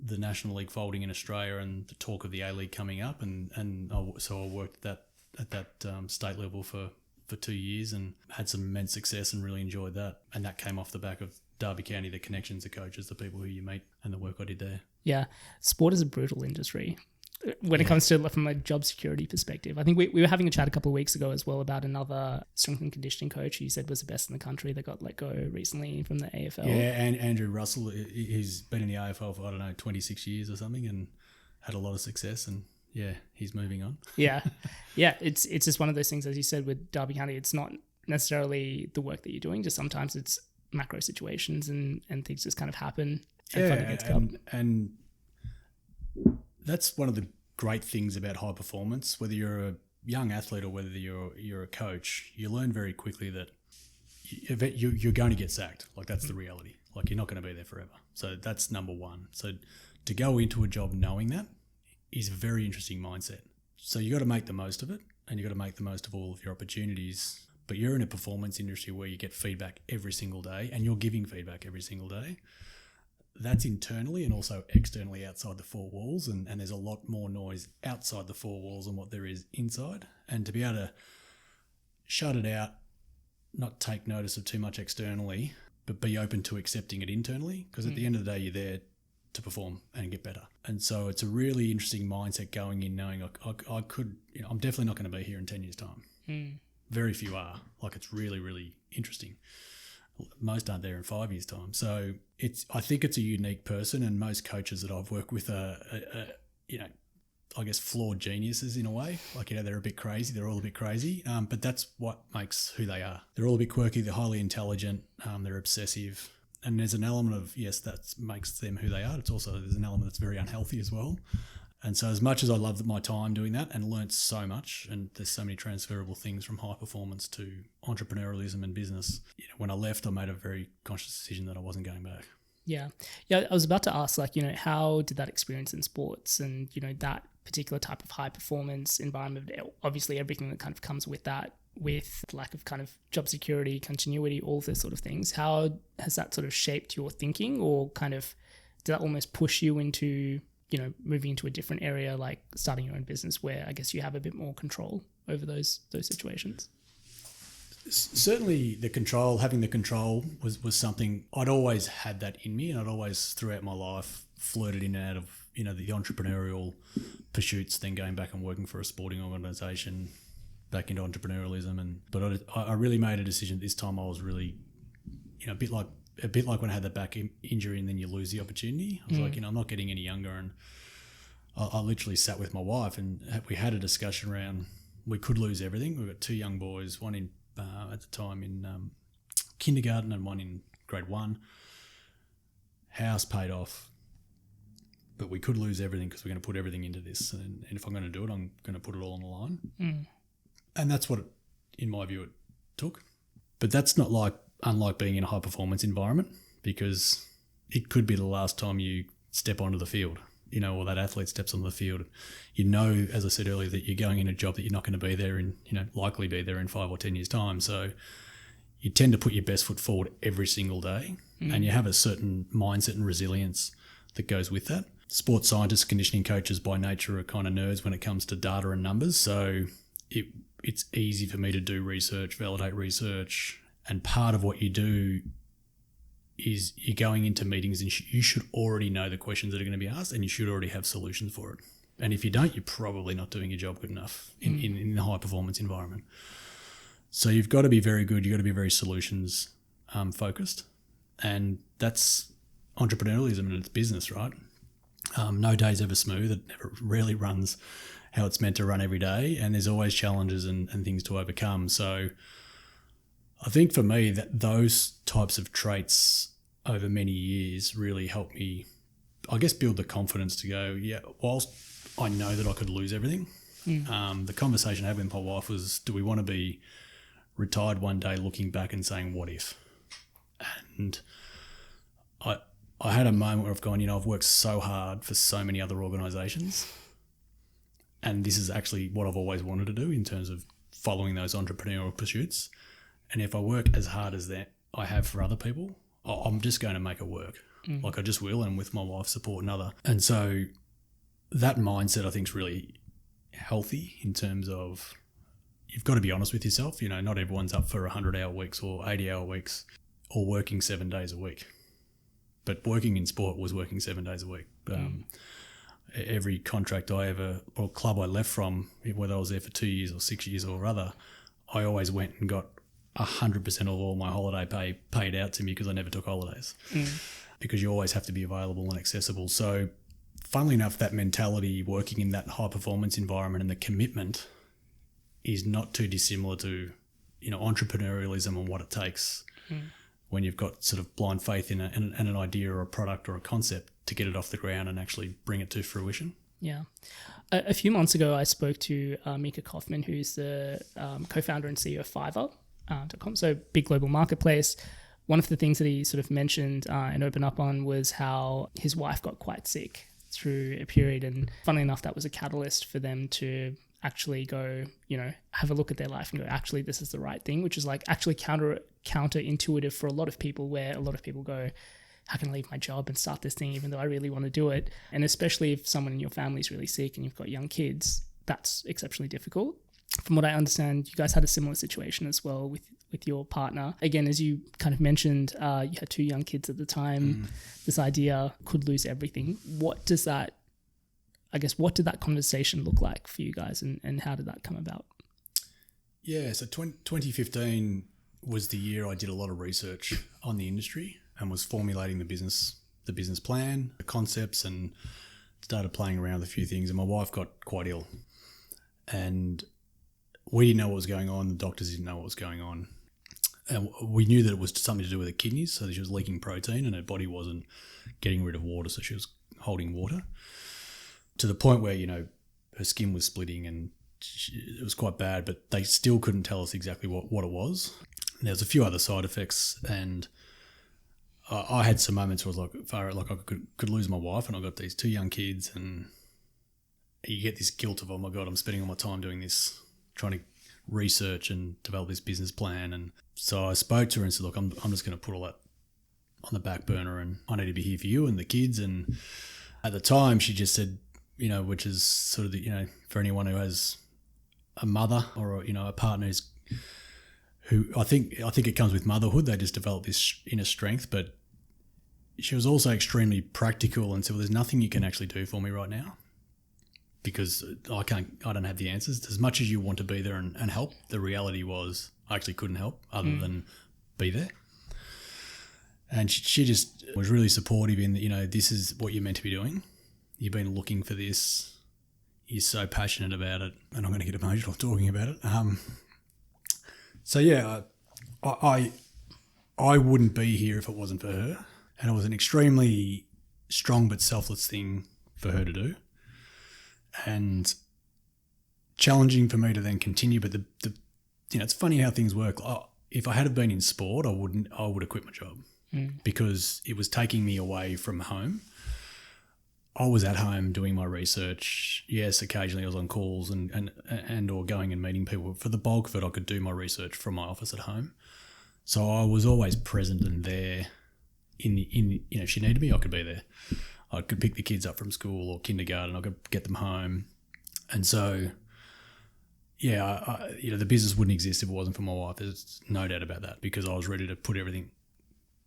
the National League folding in Australia and the talk of the A-League coming up, so I worked at that state level for 2 years and had some immense success and really enjoyed that. And that came off the back of Derby County, the connections, the coaches, the people who you meet, and the work I did there. Yeah, sport is a brutal industry when it comes to from a job security perspective. I think we were having a chat a couple of weeks ago as well about another strength and conditioning coach who you said was the best in the country that got let go recently from the AFL. Yeah, and Andrew Russell, he's been in the AFL for, 26 years or something and had a lot of success, and yeah, he's moving on. Yeah, it's just one of those things, as you said, with Derby County, it's not necessarily the work that you're doing, just sometimes it's macro situations and things just kind of happen. And that's one of the great things about high performance. Whether you're a young athlete or whether you're a coach, you learn very quickly that you're going to get sacked. Like, that's the reality. Like, you're not going to be there forever. So that's number one. So to go into a job knowing that is a very interesting mindset. So you got to make the most of it, and you got to make the most of all of your opportunities. But you're in a performance industry where you get feedback every single day, and you're giving feedback every single day. That's internally and also externally outside the four walls, and there's a lot more noise outside the four walls than what there is inside. And to be able to shut it out, not take notice of too much externally, but be open to accepting it internally, because at the end of the day, you're there to perform and get better. And so it's a really interesting mindset going in, knowing I could, I'm definitely not going to be here in 10 years' time. Very few are. Like, it's really, really interesting. Most aren't there in 5 years' time. So I think it's a unique person, and most coaches that I've worked with are I guess flawed geniuses in a way. Like, they're a bit crazy. They're all a bit crazy. But that's what makes who they are. They're all a bit quirky. They're highly intelligent. They're obsessive. And there's an element of, yes, that makes them who they are. There's an element that's very unhealthy as well. And so as much as I loved my time doing that and learnt so much, and there's so many transferable things from high performance to entrepreneurialism and business, when I left, I made a very conscious decision that I wasn't going back. Yeah. I was about to ask, how did that experience in sports and, that particular type of high performance environment, obviously everything that kind of comes with that, with lack of kind of job security, continuity, all of those sort of things, how has that sort of shaped your thinking, or kind of did that almost push you into moving into a different area, like starting your own business where I guess you have a bit more control over those situations? Certainly having the control was something I'd always had that in me, and I'd always throughout my life flirted in and out of, the entrepreneurial pursuits, then going back and working for a sporting organisation, back into entrepreneurialism. But I really made a decision this time. I was really, a bit like when I had the back injury and then you lose the opportunity. I was like, I'm not getting any younger, and I literally sat with my wife and we had a discussion around we could lose everything. We've got two young boys, one in at the time in kindergarten and one in grade 1. House paid off, but we could lose everything because we're going to put everything into this. And if I'm going to do it, I'm going to put it all on the line. And that's what, in my view, it took. But that's not unlike being in a high performance environment, because it could be the last time you step onto the field, or that athlete steps onto the field. As I said earlier, that you're going in a job that you're not going to be there in, likely be there in 5 or 10 years' time. So you tend to put your best foot forward every single day, and you have a certain mindset and resilience that goes with that. Sports scientists, conditioning coaches by nature are kind of nerds when it comes to data and numbers. So it's easy for me to do research, validate research. And part of what you do is you're going into meetings and you should already know the questions that are going to be asked, and you should already have solutions for it. And if you don't, you're probably not doing your job good enough in the high performance environment. So you've got to be very good. You've got to be very solutions focused. And that's entrepreneurialism and it's business, right? No day's ever smooth. It never really runs how it's meant to run every day. And there's always challenges and things to overcome. So I think for me that those types of traits over many years really helped me, I guess, build the confidence to go, yeah, whilst I know that I could lose everything, the conversation I had with my wife was, do we want to be retired one day looking back and saying, what if? And I had a moment where I've gone, I've worked so hard for so many other organisations, and this is actually what I've always wanted to do in terms of following those entrepreneurial pursuits. And if I work as hard as that I have for other people, I'm just going to make it work. Like I just will, and with my wife's support and other. And so that mindset I think is really healthy in terms of you've got to be honest with yourself. Not everyone's up for 100-hour weeks or 80-hour weeks or working 7 days a week. But working in sport was working 7 days a week. Every contract or club I left from, whether I was there for 2 years or 6 years or other, I always went and got 100% of all my holiday pay paid out to me because I never took holidays. Because you always have to be available and accessible. So funnily enough, that mentality working in that high performance environment and the commitment is not too dissimilar to, entrepreneurialism and what it takes when you've got sort of blind faith in an idea or a product or a concept to get it off the ground and actually bring it to fruition. Yeah. A few months ago, I spoke to Mika Kaufman, who's the co-founder and CEO of Fiverr.com, so big global marketplace. One of the things that he sort of mentioned and opened up on was how his wife got quite sick through a period. And funnily enough, that was a catalyst for them to actually go, have a look at their life and go, actually, this is the right thing, which is like actually counterintuitive for a lot of people, where a lot of people go, how can I leave my job and start this thing even though I really want to do it? And especially if someone in your family is really sick and you've got young kids, that's exceptionally difficult. From what I understand, you guys had a similar situation as well with your partner. Again, as you kind of mentioned, you had 2 young kids at the time. This idea could lose everything. What did that conversation look like for you guys, and how did that come about? Yeah, so 2015 was the year I did a lot of research on the industry and was formulating the business plan, the concepts, and started playing around with a few things. And my wife got quite ill, and we didn't know what was going on. The doctors didn't know what was going on. And we knew that it was something to do with her kidneys, so that she was leaking protein and her body wasn't getting rid of water, so she was holding water to the point where, her skin was splitting and it was quite bad, but they still couldn't tell us exactly what it was. And there was a few other side effects, and I had some moments where I was like, I could lose my wife, and I got these 2 young kids, and you get this guilt of, oh my God, I'm spending all my time doing this, trying to research and develop this business plan. And so I spoke to her and said, look, I'm just going to put all that on the back burner, and I need to be here for you and the kids. And at the time she just said, which is sort of the, for anyone who has a mother or, a partner who I think it comes with motherhood, they just develop this inner strength. But she was also extremely practical and said, well, there's nothing you can actually do for me right now, because I don't have the answers. As much as you want to be there and help, the reality was I actually couldn't help other than be there. And she just was really supportive in that, this is what you're meant to be doing. You've been looking for this. You're so passionate about it. And I'm going to get emotional talking about it. So yeah, I wouldn't be here if it wasn't for her. And it was an extremely strong but selfless thing for her to do. And challenging for me to then continue, but it's funny how things work. If I had been in sport, I would have quit my job because it was taking me away from home. I was at home doing my research. Yes, occasionally I was on calls and or going and meeting people. For the bulk of it, I could do my research from my office at home. So I was always present and there. If she needed me, I could be there. I could pick the kids up from school or kindergarten. I could get them home. And so, yeah, the business wouldn't exist if it wasn't for my wife. There's no doubt about that, because I was ready to put everything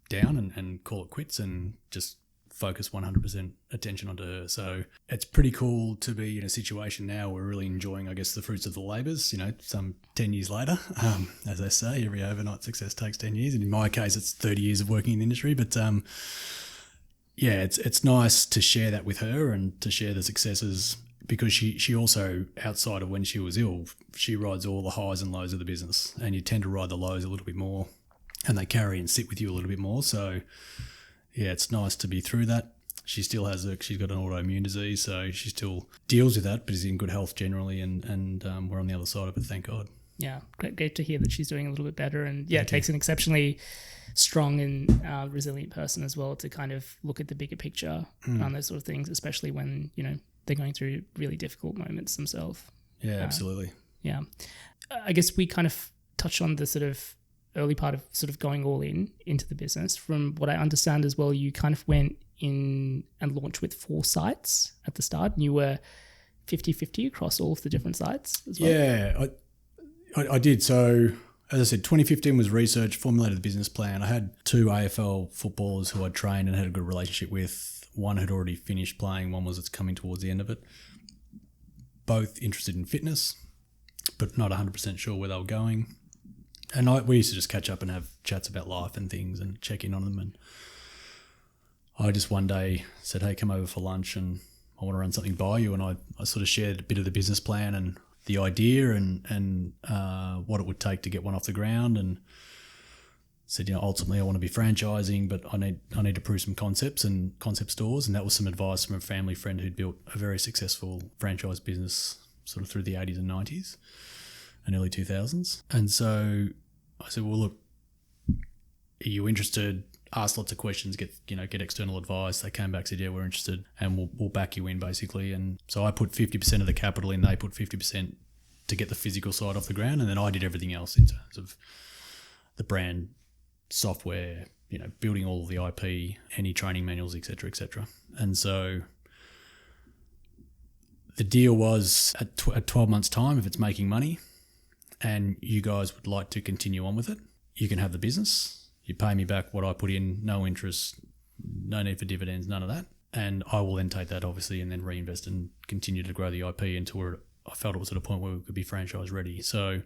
down and call it quits and just focus 100% attention onto her. So it's pretty cool to be in a situation now where we're really enjoying, I guess, the fruits of the labours, some 10 years later. As they say, every overnight success takes 10 years. And in my case, it's 30 years of working in the industry. But it's nice to share that with her and to share the successes, because she also, outside of when she was ill, she rides all the highs and lows of the business, and you tend to ride the lows a little bit more, and they carry and sit with you a little bit more. So yeah, it's nice to be through that. She still she's got an autoimmune disease, so she still deals with that, but is in good health generally, and we're on the other side of it, thank God. Yeah, great to hear that she's doing a little bit better. And it takes an exceptionally strong and resilient person as well to kind of look at the bigger picture on those sort of things, especially when, they're going through really difficult moments themselves. Yeah, absolutely. Yeah. I guess we kind of touched on the sort of early part of sort of going all into the business. From what I understand as well, you kind of went in and launched with 4 sites at the start, and you were 50-50 across all of the different sites as well. Yeah, I did. So as I said, 2015 was research, formulated the business plan. I had 2 AFL footballers who I'd trained and had a good relationship with. One had already finished playing, one was coming towards the end of it. Both interested in fitness, but not 100% sure where they were going. And we used to just catch up and have chats about life and things and check in on them. And I just one day said, hey, come over for lunch and I want to run something by you. And I sort of shared a bit of the business plan and the idea and what it would take to get one off the ground, and said, ultimately I want to be franchising, but I need to prove some concepts and concept stores. And that was some advice from a family friend who'd built a very successful franchise business sort of through the 80s and 90s and early 2000s. And so I said, well, look, are you interested? Asked lots of questions, get external advice. They came back, said, yeah, we're interested, and we'll back you in, basically. And so I put 50% of the capital in, they put 50% to get the physical side off the ground, and then I did everything else in terms of the brand, software, building all of the IP, any training manuals, et cetera, et cetera. And so the deal was at 12 months' time, if it's making money and you guys would like to continue on with it, you can have the business. You pay me back what I put in, no interest, no need for dividends, none of that. And I will then take that, obviously, and then reinvest and continue to grow the IP until I felt it was at a point where we could be franchise ready. So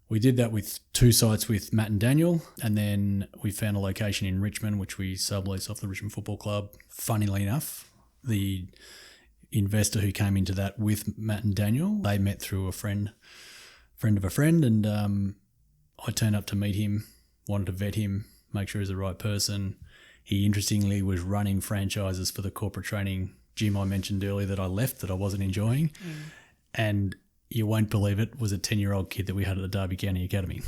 we did that with 2 sites with Matt and Daniel, and then we found a location in Richmond, which we subleased off the Richmond Football Club. Funnily enough, the investor who came into that with Matt and Daniel, they met through a friend of a friend, and I turned up to meet him, wanted to vet him, make sure he's the right person. He interestingly was running franchises for the corporate training gym I mentioned earlier that I left, that I wasn't enjoying. And you won't believe it, was a 10-year-old kid that we had at the Derby County Academy.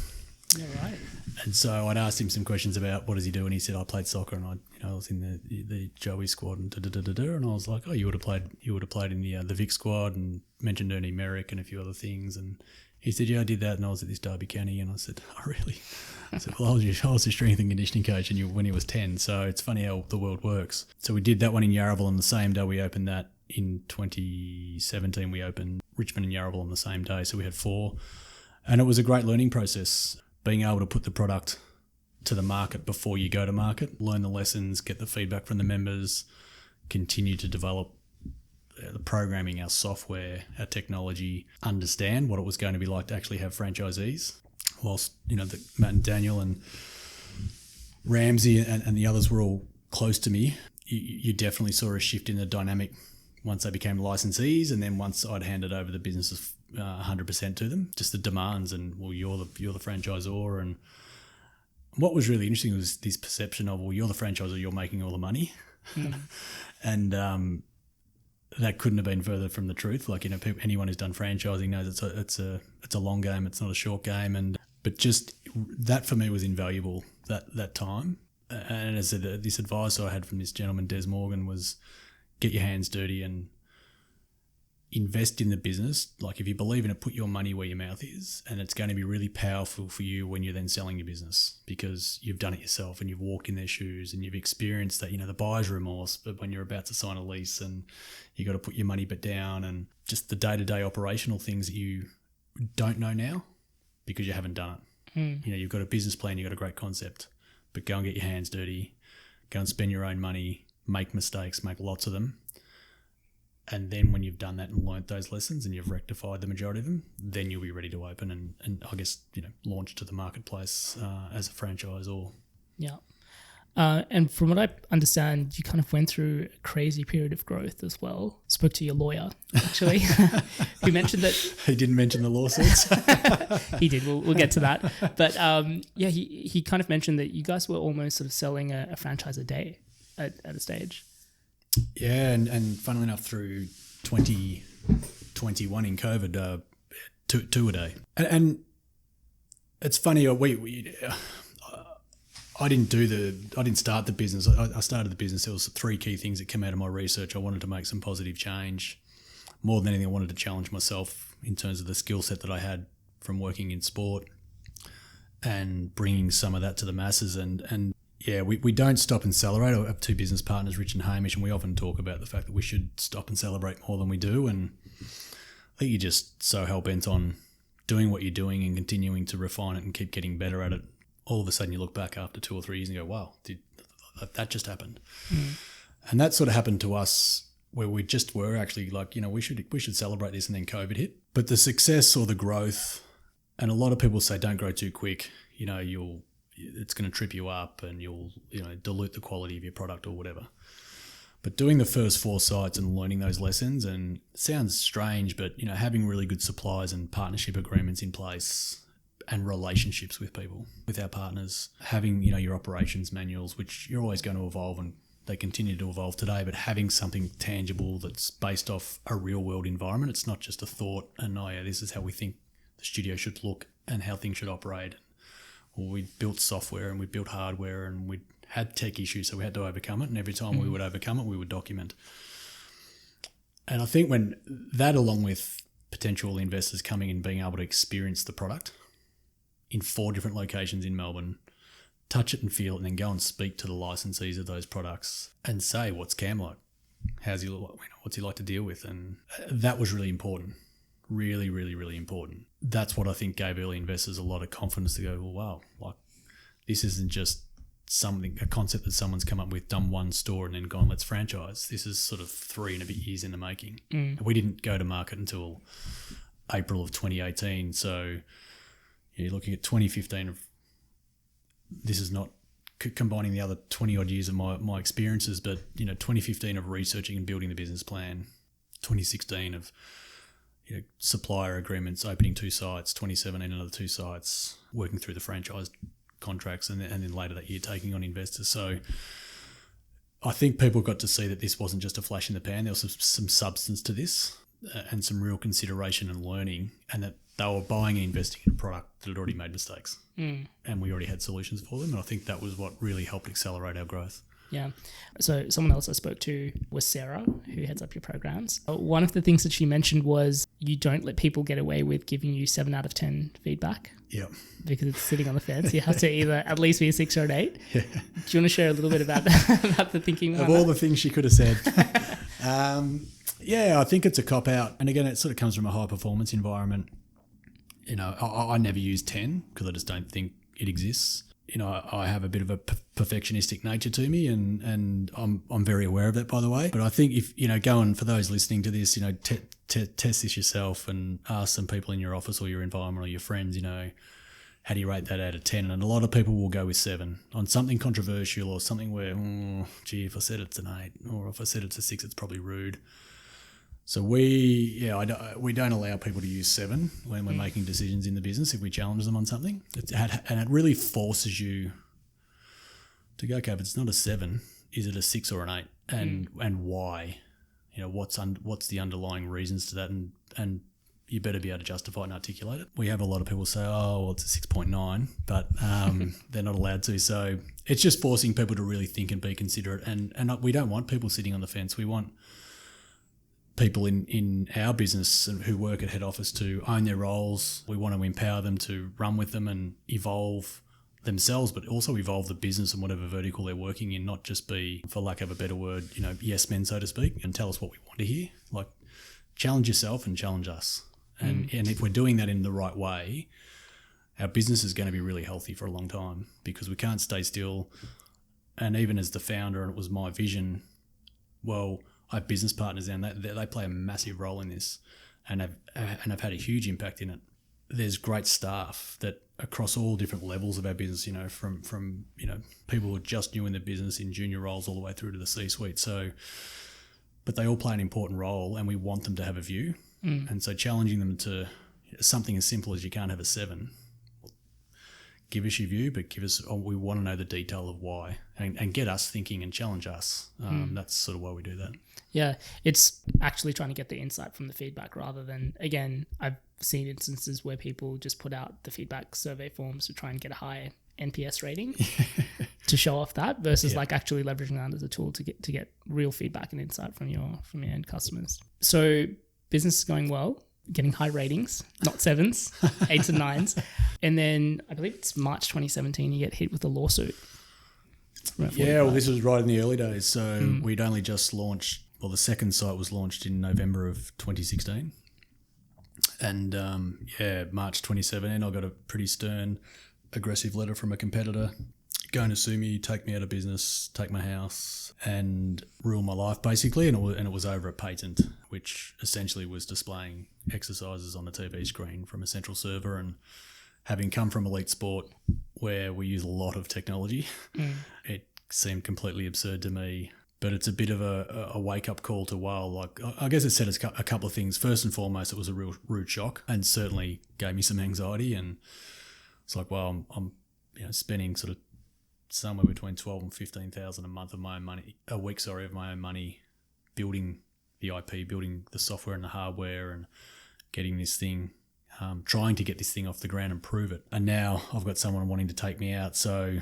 Yeah, right. And so I'd asked him some questions about what does he do, and he said, I played soccer and I was in the Joey squad and and I was like, oh, you would have played in the Vic squad, and mentioned Ernie Merrick and a few other things. And he said, yeah, I did that, and I was at this Derby County. And I said, oh, really? I said, well, I was a strength and conditioning coach when he was 10. So it's funny how the world works. So we did that one in Yarraville on the same day we opened that. In 2017, we opened Richmond and Yarraville on the same day. So we had 4. And it was a great learning process, being able to put the product to the market before you go to market, learn the lessons, get the feedback from the members, continue to develop the programming, our software, our technology, understand what it was going to be like to actually have franchisees. Whilst, Matt and Daniel and Ramsey and the others were all close to me, you definitely saw a shift in the dynamic once they became licensees, and then once I'd handed over the business 100% to them, just the demands and, well, you're the franchisor. And what was really interesting was this perception of, well, you're the franchisor, you're making all the money. And that couldn't have been further from the truth. Like, anyone who's done franchising knows it's a long game, it's not a short game. But just that for me was invaluable, that time. And as I said, this advice I had from this gentleman, Des Morgan, was get your hands dirty and invest in the business. Like, if you believe in it, put your money where your mouth is, and it's going to be really powerful for you when you're then selling your business, because you've done it yourself and you've walked in their shoes and you've experienced that, the buyer's remorse, but when you're about to sign a lease and you got to put your money back down, and just the day-to-day operational things that you don't know now because you haven't done it. You've got a business plan, you've got a great concept, but go and get your hands dirty, go and spend your own money, make mistakes, make lots of them. And then when you've done that and learnt those lessons and you've rectified the majority of them, then you'll be ready to open and I guess, launch to the marketplace as a franchise or... Yeah. And from what I understand, you kind of went through a crazy period of growth as well. Spoke to your lawyer, actually, who mentioned that... He didn't mention the lawsuits. He did. We'll get to that. But he kind of mentioned that you guys were almost sort of selling a franchise a day at a stage. Yeah, and funnily enough, through 2021 in COVID, two a day. And it's funny, I didn't start the business. I started the business. There was 3 key things that came out of my research. I wanted to make some positive change. More than anything, I wanted to challenge myself in terms of the skill set that I had from working in sport and bringing some of that to the masses. And yeah, we don't stop and celebrate. I have 2 business partners, Rich and Hamish, and we often talk about the fact that we should stop and celebrate more than we do. And I think you're just so hell-bent on doing what you're doing and continuing to refine it and keep getting better at it. All of a sudden you look back after 2 or 3 years and go, wow, that just happened. And that sort of happened to us where we just were actually like, we should celebrate this, and then COVID hit. But the success or the growth, and a lot of people say don't grow too quick, it's going to trip you up and you'll dilute the quality of your product or whatever. But doing the first 4 sites and learning those lessons, and it sounds strange, but having really good suppliers and partnership agreements in place and relationships with people, with our partners, having your operations manuals, which you're always going to evolve and they continue to evolve today, but having something tangible that's based off a real world environment. It's not just a thought and this is how we think the studio should look and how things should operate. Well, we built software and we built hardware and we had tech issues, so we had to overcome it, and every time we would overcome it, we would document. And I think when that, along with potential investors coming and being able to experience the product in 4 different locations in Melbourne, touch it and feel it, and then go and speak to the licensees of those products and say, what's Cam like? How's he look? What's he like to deal with? And that was really important. Really, really, really important. That's what I think gave early investors a lot of confidence to go, well, wow, like this isn't just a concept that someone's come up with, done 1 store and then gone, let's franchise. This is sort of 3 and a bit years in the making. And we didn't go to market until April of 2018. So you're looking at 2015 this is not combining the other 20 odd years of my experiences, but 2015 of researching and building the business plan, 2016 of supplier agreements, opening 2 sites, 2017 another 2 sites, working through the franchise contracts, and then later that year taking on investors. So I think people got to see that this wasn't just a flash in the pan. There was some substance to this and some real consideration and learning, and that they were buying and investing in a product that had already made mistakes. And we already had solutions for them. And I think that was what really helped accelerate our growth. Yeah. So someone else I spoke to was Sarah, who heads up your programs. One of the things that she mentioned was you don't let people get away with giving you 7 out of 10 feedback. Yeah. Because it's sitting on the fence. You have to either at least be a 6 or an 8. Yeah. Do you want to share a little bit about that, about the thinking of all the things she could have said? Yeah, I think it's a cop-out. And again, it sort of comes from a high-performance environment. I never use 10 because I just don't think it exists. I have a bit of a perfectionistic nature to me, and I'm very aware of that, by the way. But I think if, going for those listening to this, test this yourself and ask some people in your office or your environment or your friends, how do you rate that out of 10? And a lot of people will go with 7 on something controversial or something where, if I said it's an 8 or if I said it's a 6, it's probably rude. So we don't allow people to use 7 when we're making decisions in the business if we challenge them on something. And it really forces you to go, okay, if it's not a 7, is it a 6 or an 8? And why? What's the underlying reasons to that? And you better be able to justify and articulate it. We have a lot of people say, it's a 6.9, but they're not allowed to. So it's just forcing people to really think and be considerate. And we don't want people sitting on the fence. We want people in our business who work at head office to own their roles. We want to empower them to run with them and evolve themselves, but also evolve the business and whatever vertical they're working in, not just be, for lack of a better word, yes men, so to speak, and tell us what we want to hear. Like, challenge yourself and challenge us. And if we're doing that in the right way, our business is going to be really healthy for a long time, because we can't stay still. And even as the founder, and it was my vision well, I have business partners and they play a massive role in this, and have had a huge impact in it. There's great staff that across all different levels of our business, from people who are just new in the business in junior roles all the way through to the C-suite. So, but they all play an important role, and we want them to have a view. And so challenging them to something as simple as you can't have a 7. Give us your view, but we want to know the detail of why, and get us thinking and challenge us. That's sort of why we do that. Yeah, it's actually trying to get the insight from the feedback rather than, again, I've seen instances where people just put out the feedback survey forms to try and get a higher NPS rating to show off that versus like actually leveraging that as a tool to get real feedback and insight from your end customers. So business is going well, getting high ratings, not 7s, 8s and 9s. And then I believe it's March 2017, you get hit with a lawsuit. Yeah, well, this was right in the early days. So we'd only just launched, the second site was launched in November of 2016. And March 2017, I got a pretty stern, aggressive letter from a competitor going to sue me, take me out of business, take my house, and rule my life basically. And it was over a patent, which essentially was displaying exercises on a TV screen from a central server. And having come from elite sport where we use a lot of technology, it seemed completely absurd to me. But it's a bit of a wake-up call to, I guess it said a couple of things. First and foremost, it was a real rude shock and certainly gave me some anxiety. And it's like, well, I'm spending sort of somewhere between 12 and 15,000 a month of my own money, a week, of my own money, building the IP, building the software and the hardware, and getting this thing, trying to get this thing off the ground and prove it. And now I've got someone wanting to take me out. So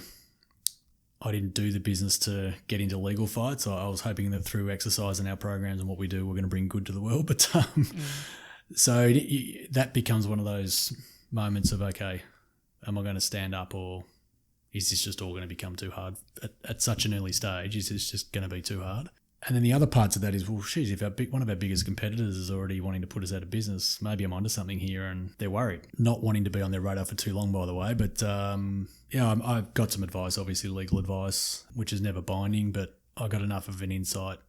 I didn't do the business to get into legal fights. I was hoping that through exercise and our programs and what we do, we're going to bring good to the world. But so that becomes one of those moments of, okay, am I going to stand up, or is this just all going to become too hard at such an early stage? Is this just going to be too hard? And then the other parts of that is, well, geez, if one of our biggest competitors is already wanting to put us out of business, maybe I'm onto something here, and they're worried. Not wanting to be on their radar for too long, by the way. But I've got some advice, obviously legal advice, which is never binding, but I got enough of an insight,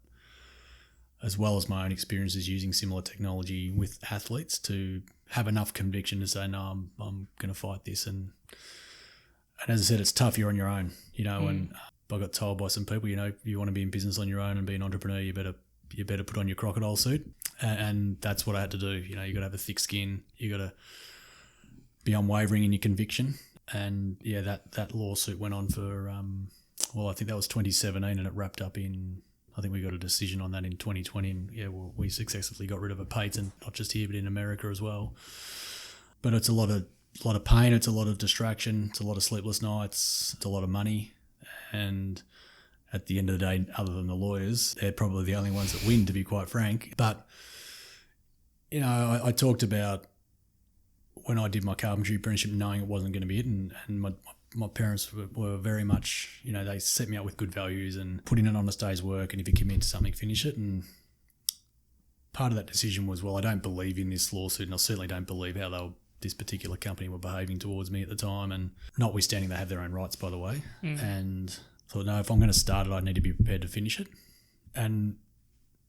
as well as my own experiences using similar technology with athletes, to have enough conviction to say, no, I'm going to fight this. And as I said, it's tough. You're on your own, and I got told by some people, you want to be in business on your own and be an entrepreneur, you better put on your crocodile suit. And that's what I had to do. You got to have a thick skin. You got to be unwavering in your conviction. And that lawsuit went on for, I think that was 2017, and it wrapped up I think we got a decision on that in 2020. And we successfully got rid of a patent, not just here, but in America as well. But it's a lot of pain. It's a lot of distraction. It's a lot of sleepless nights. It's a lot of money. And at the end of the day, other than the lawyers, they're probably the only ones that win, to be quite frank. But, I talked about when I did my carpentry apprenticeship, knowing it wasn't going to be it. And my parents were very much, they set me up with good values and put in an honest day's work. And if you commit to something, finish it. And part of that decision was, I don't believe in this lawsuit, and I certainly don't believe how this particular company were behaving towards me at the time, and notwithstanding they have their own rights, by the way. And thought, no, if I'm going to start it, I need to be prepared to finish it. And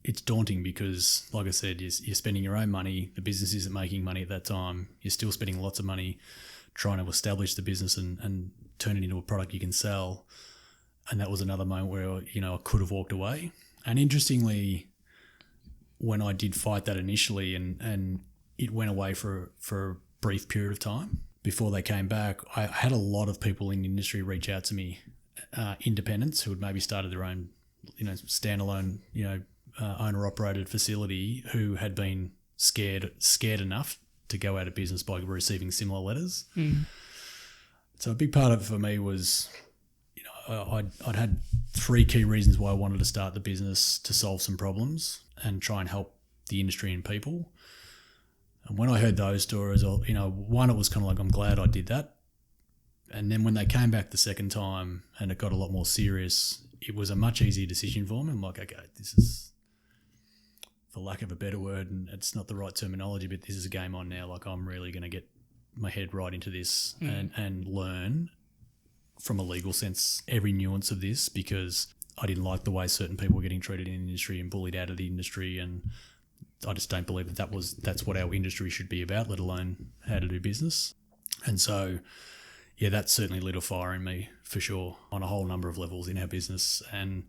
it's daunting because, like I said, you're spending your own money. The business isn't making money at that time. You're still spending lots of money trying to establish the business and turn it into a product you can sell. And that was another moment where, I could have walked away. And interestingly, when I did fight that initially and it went away for a brief period of time before they came back, I had a lot of people in the industry reach out to me, independents who had maybe started their own, standalone, owner-operated facility, who had been scared enough to go out of business by receiving similar letters. So a big part of it for me was, I'd had 3 key reasons why I wanted to start the business: to solve some problems and try and help the industry and people. And when I heard those stories, one, it was kind of like, I'm glad I did that. And then when they came back the second time and it got a lot more serious, it was a much easier decision for me. I'm like, okay, this is, for lack of a better word, and it's not the right terminology, but this is a game on now. Like, I'm really going to get my head right into this and learn from a legal sense every nuance of this, because I didn't like the way certain people were getting treated in the industry and bullied out of the industry, and I just don't believe that's what our industry should be about, let alone how to do business. And so, yeah, that certainly lit a fire in me for sure on a whole number of levels in our business, and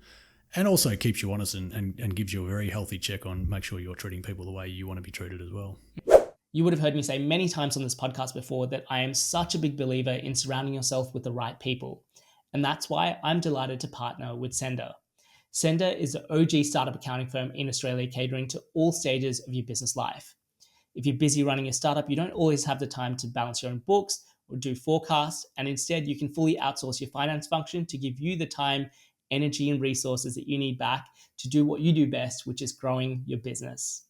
also keeps you honest and gives you a very healthy check on make sure you're treating people the way you want to be treated as well. You would have heard me say many times on this podcast before that I am such a big believer in surrounding yourself with the right people. And that's why I'm delighted to partner with Sender. Sender is the OG startup accounting firm in Australia catering to all stages of your business life. If you're busy running your startup, you don't always have the time to balance your own books or do forecasts, and instead you can fully outsource your finance function to give you the time, energy, and resources that you need back to do what you do best, which is growing your business.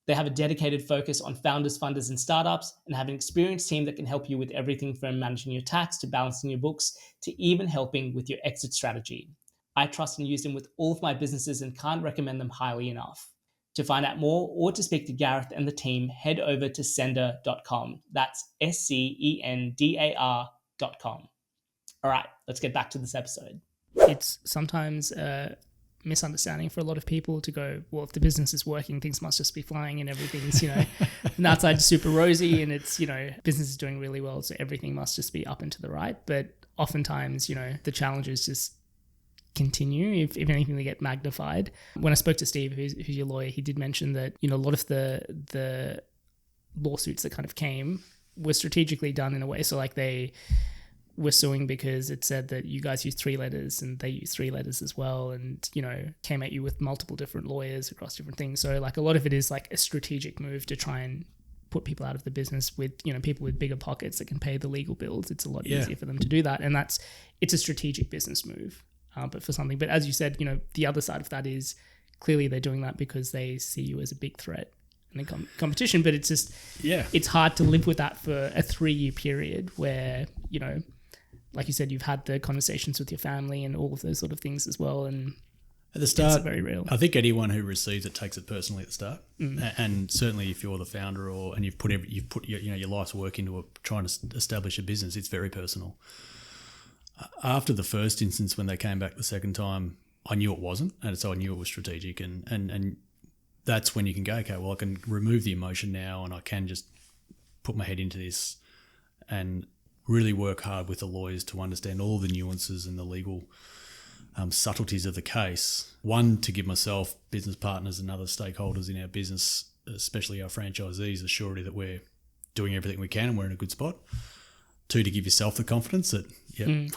They have a dedicated focus on founders, funders, and startups, and have an experienced team that can help you with everything from managing your tax to balancing your books to even helping with your exit strategy. I trust and use them with all of my businesses and can't recommend them highly enough. To find out more or to speak to Gareth and the team, head over to sender.com. That's SCENDAR.com. All right, let's get back to this episode. It's sometimes a misunderstanding for a lot of people to go, well, if the business is working, things must just be flying and everything's, from the outside super rosy, and it's, business is doing really well, so everything must just be up and to the right. But oftentimes, the challenges just continue. If anything, they get magnified. When I spoke to Steve, who's your lawyer, he did mention that, a lot of the lawsuits that kind of came were strategically done in a way. So like they were suing because it said that you guys use 3 letters and they use 3 letters as well, and came at you with multiple different lawyers across different things. So like a lot of it is like a strategic move to try and put people out of the business with people with bigger pockets that can pay the legal bills. It's a lot easier for them to do that, and it's a strategic business move. But for something, but as you said, the other side of that is clearly they're doing that because they see you as a big threat in the competition. But it's just it's hard to live with that for a 3-year period where like you said, you've had the conversations with your family and all of those sort of things as well. And at the start, it's very real. I think anyone who receives it takes it personally at the start, and certainly if you're the founder and you've put your life's work into trying to establish a business, it's very personal. After the first instance, when they came back the second time, I knew it wasn't, and so I knew it was strategic, and that's when you can go, okay, well, I can remove the emotion now, and I can just put my head into this and really work hard with the lawyers to understand all the nuances and the legal subtleties of the case. One, to give myself, business partners and other stakeholders in our business, especially our franchisees, a surety that we're doing everything we can and we're in a good spot. 2, to give yourself the confidence that the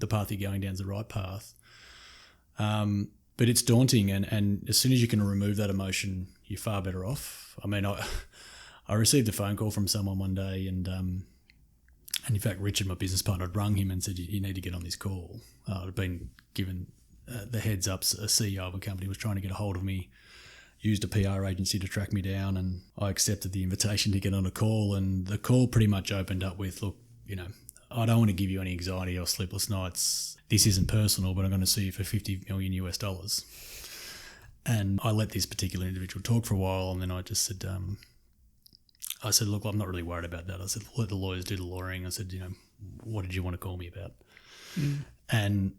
path you're going down is the right path. But it's daunting, and as soon as you can remove that emotion, you're far better off. I mean, I received a phone call from someone one day, and in fact, Richard, my business partner, had rung him and said, you need to get on this call. I'd been given the heads up. A CEO of a company was trying to get a hold of me, used a PR agency to track me down, and I accepted the invitation to get on a call, and the call pretty much opened up with, look, I don't want to give you any anxiety or sleepless nights. This isn't personal, but I'm going to sue you for $50 million US. And I let this particular individual talk for a while, and then I just said, look, I'm not really worried about that. I said, let the lawyers do the lawyering. I said, what did you want to call me about? And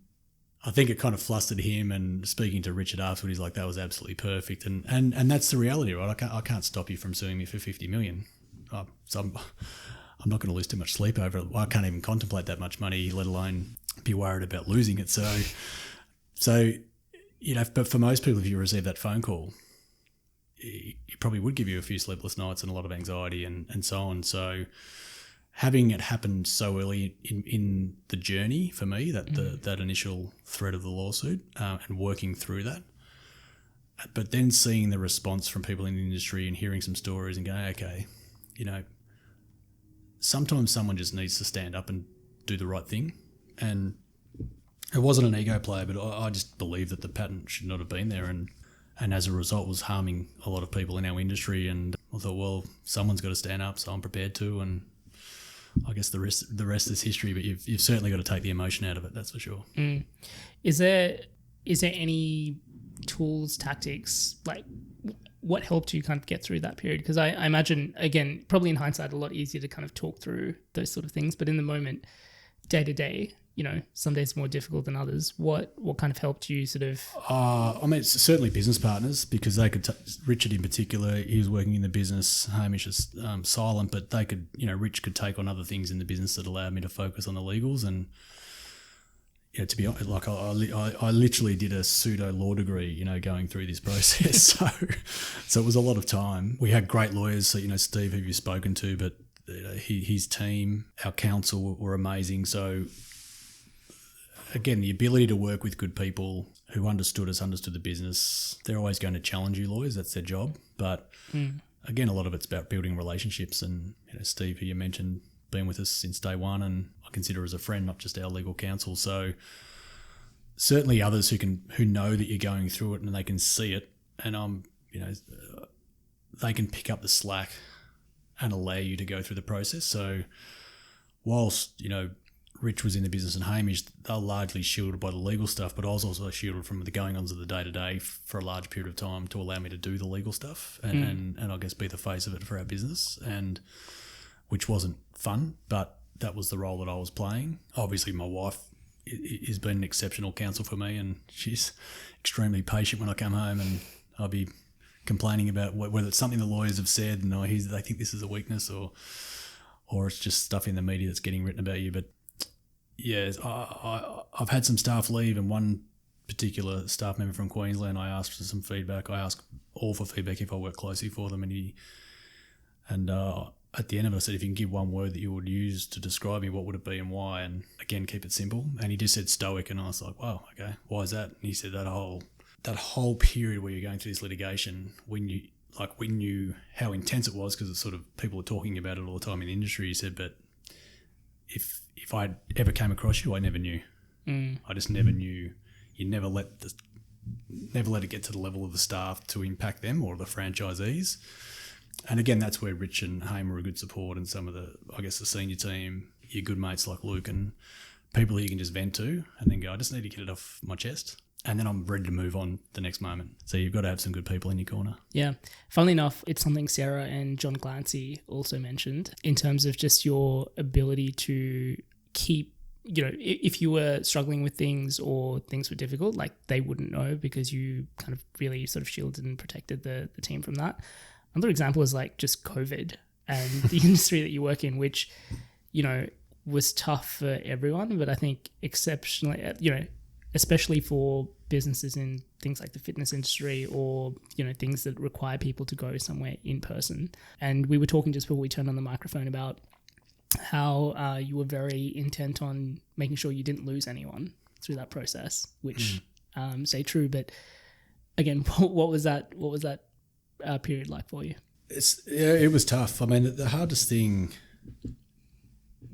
I think it kind of flustered him, and speaking to Richard afterward, he's like, that was absolutely perfect. And that's the reality, right? I can't stop you from suing me for $50 million. So I'm not going to lose too much sleep over it. I can't even contemplate that much money, let alone be worried about losing it. So but for most people, if you receive that phone call, it probably would give you a few sleepless nights and a lot of anxiety and so on. So having it happen so early in the journey for me, that initial threat of the lawsuit, and working through that, but then seeing the response from people in the industry and hearing some stories and going, okay, sometimes someone just needs to stand up and do the right thing. And it wasn't an ego play, but I just believe that the patent should not have been there, and as a result was harming a lot of people in our industry. And I thought, well, someone's got to stand up, so I'm prepared to, and I guess the rest is history. But you've certainly got to take the emotion out of it, that's for sure. Is there any tools, tactics, like what helped you kind of get through that period? Because I imagine, again, probably in hindsight, a lot easier to kind of talk through those sort of things, but in the moment, day to day, some days more difficult than others. What kind of helped you sort of? It's certainly business partners, because they could, Richard in particular, he was working in the business, Hamish is silent, but they could, Rich could take on other things in the business that allowed me to focus on the legals. And to be honest, like I literally did a pseudo law degree, going through this process. So it was a lot of time. We had great lawyers, so, Steve, who you've spoken to, but his team, our counsel were amazing. So again, the ability to work with good people who understood the business. They're always going to challenge you, lawyers. That's their job. But again, a lot of it's about building relationships. And Steve, who you mentioned, been with us since day one, and I consider as a friend, not just our legal counsel. So certainly others who know that you're going through it and they can see it, and they can pick up the slack and allow you to go through the process. So whilst Rich was in the business and Hamish, they were largely shielded by the legal stuff, but I was also shielded from the going-ons of the day-to-day for a large period of time to allow me to do the legal stuff and I guess be the face of it for our business, and which wasn't fun, but that was the role that I was playing. Obviously, my wife has been an exceptional counsel for me, and she's extremely patient when I come home and I'll be complaining about whether it's something the lawyers have said and they think this is a weakness, or it's just stuff in the media that's getting written about you. But yeah, I've had some staff leave, and one particular staff member from Queensland, I asked for some feedback. I asked all for feedback if I work closely for them, and at the end of it, I said, if you can give one word that you would use to describe me, what would it be and why? And again, keep it simple. And he just said stoic, and I was like, wow, okay, why is that? And he said that whole period where you're going through this litigation, when we knew how intense it was, because it's sort of people are talking about it all the time in the industry. He said, but if I ever came across you, I never knew. I just never knew. You never let it get to the level of the staff to impact them or the franchisees. And again, that's where Rich and Haim were a good support, and some of the senior team, your good mates like Luke, and people who you can just vent to and then go, I just need to get it off my chest. And then I'm ready to move on the next moment. So you've got to have some good people in your corner. Yeah. Funnily enough, it's something Sarah and John Glancy also mentioned in terms of just your ability to keep, if you were struggling with things or things were difficult, like they wouldn't know because you kind of really sort of shielded and protected the team from that. Another example is like just COVID and the industry that you work in, which, was tough for everyone, but I think exceptionally, especially for businesses in things like the fitness industry or, things that require people to go somewhere in person. And we were talking just before we turned on the microphone about how you were very intent on making sure you didn't lose anyone through that process, which say true. But again, what was that period like for you? It was tough. I mean, the hardest thing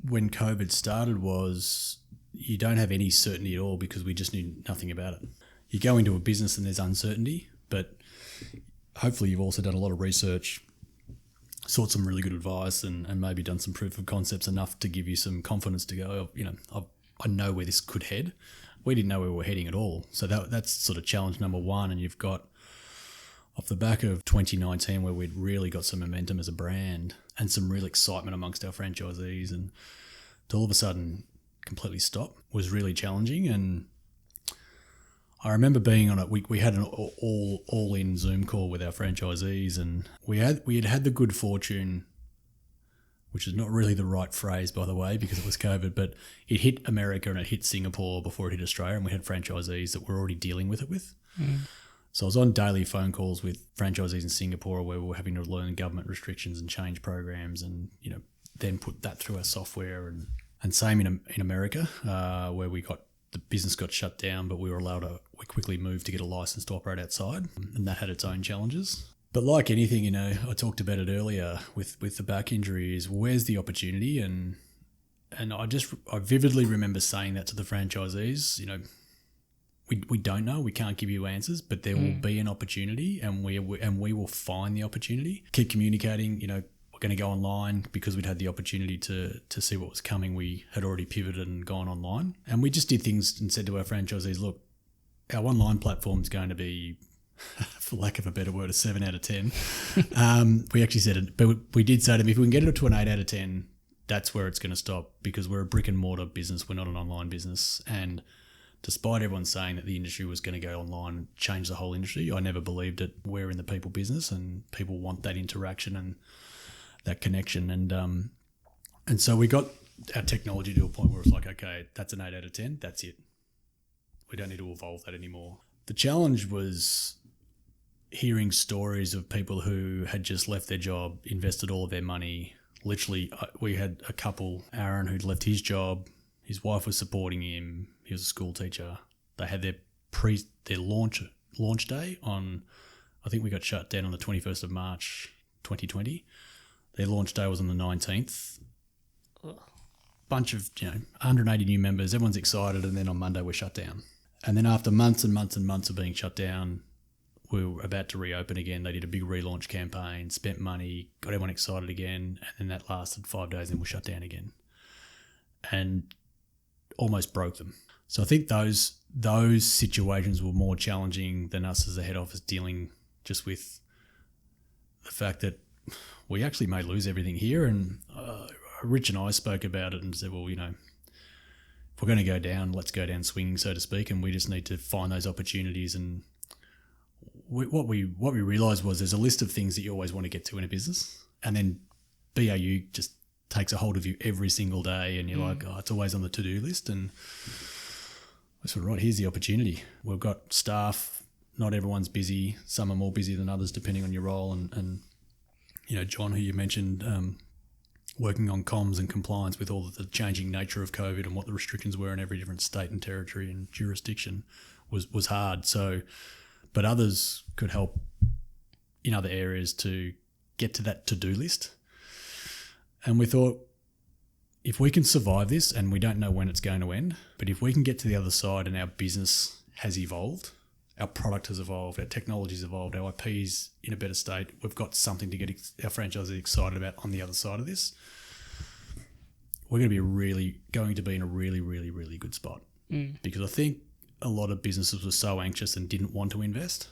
when COVID started was you don't have any certainty at all because we just knew nothing about it. You go into a business and there's uncertainty, but hopefully you've also done a lot of research, sought some really good advice and maybe done some proof of concepts enough to give you some confidence to go, I know where this could head. We didn't know where we were heading at all. So that's sort of challenge number one. And you've got, off the back of 2019, where we'd really got some momentum as a brand and some real excitement amongst our franchisees, and to all of a sudden completely stop was really challenging. And I remember being on it. We had an all-in Zoom call with our franchisees, and we had the good fortune, which is not really the right phrase, by the way, because it was COVID, but it hit America and it hit Singapore before it hit Australia, and we had franchisees that were already dealing with it with. So I was on daily phone calls with franchisees in Singapore where we were having to learn government restrictions and change programs, and then put that through our software, and same in America where the business got shut down, but we quickly moved to get a license to operate outside, and that had its own challenges. But like anything, I talked about it earlier with the back injury, is where's the opportunity? And I vividly remember saying that to the franchisees, we don't know, we can't give you answers, but there will be an opportunity, and we will find the opportunity. Keep communicating, we're going to go online because we'd had the opportunity to see what was coming. We had already pivoted and gone online, and we just did things and said to our franchisees, look, our online platform is going to be, for lack of a better word, a 7 out of 10. We actually said it, but we did say to them, if we can get it to an 8 out of 10, that's where it's going to stop, because we're a brick and mortar business. We're not an online business. And despite everyone saying that the industry was going to go online and change the whole industry, I never believed it. We're in the people business, and people want that interaction and that connection. And so we got our technology to a point where it's like, okay, that's an 8 out of 10. That's it. We don't need to evolve that anymore. The challenge was hearing stories of people who had just left their job, invested all of their money. Literally, we had a couple, Aaron, who'd left his job. His wife was supporting him. He was a school teacher. They had their launch day on, I think we got shut down on the 21st of March 2020. Their launch day was on the 19th. Bunch of 180 new members. Everyone's excited, and then on Monday we're shut down. And then after months and months and months of being shut down, we were about to reopen again. They did a big relaunch campaign, spent money, got everyone excited again, and then that lasted 5 days, and we're shut down again, and almost broke them. So I think those situations were more challenging than us as a head office dealing just with the fact that we actually may lose everything here. And Rich and I spoke about it and said, well, if we're going to go down, let's go down swinging, so to speak, and we just need to find those opportunities. And what we realised was there's a list of things that you always want to get to in a business, and then BAU just takes a hold of you every single day, and you're like, oh, it's always on the to-do list. And I said, right, here's the opportunity. We've got staff. Not everyone's busy. Some are more busy than others depending on your role. And John, who you mentioned, working on comms and compliance with all of the changing nature of COVID and what the restrictions were in every different state and territory and jurisdiction was hard. So, but others could help in other areas to get to that to-do list. And we thought, if we can survive this, and we don't know when it's going to end, but if we can get to the other side and our business has evolved, our product has evolved, our technology's evolved, our IP's in a better state, we've got something to get our franchisees excited about on the other side of this, we're going to be in a really, really, really good spot. Because I think a lot of businesses were so anxious and didn't want to invest.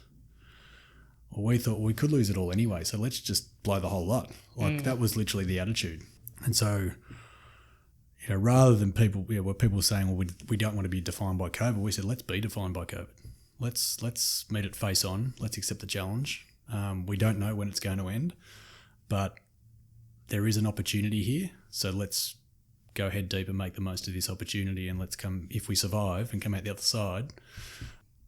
Well, we thought we could lose it all anyway, so let's just blow the whole lot. That was literally the attitude. And so, rather than people were saying, well, we don't want to be defined by COVID, we said, let's be defined by COVID. Let's meet it face on. Let's accept the challenge. We don't know when it's going to end, but there is an opportunity here. So let's go head deep and make the most of this opportunity. And let's if we survive and come out the other side,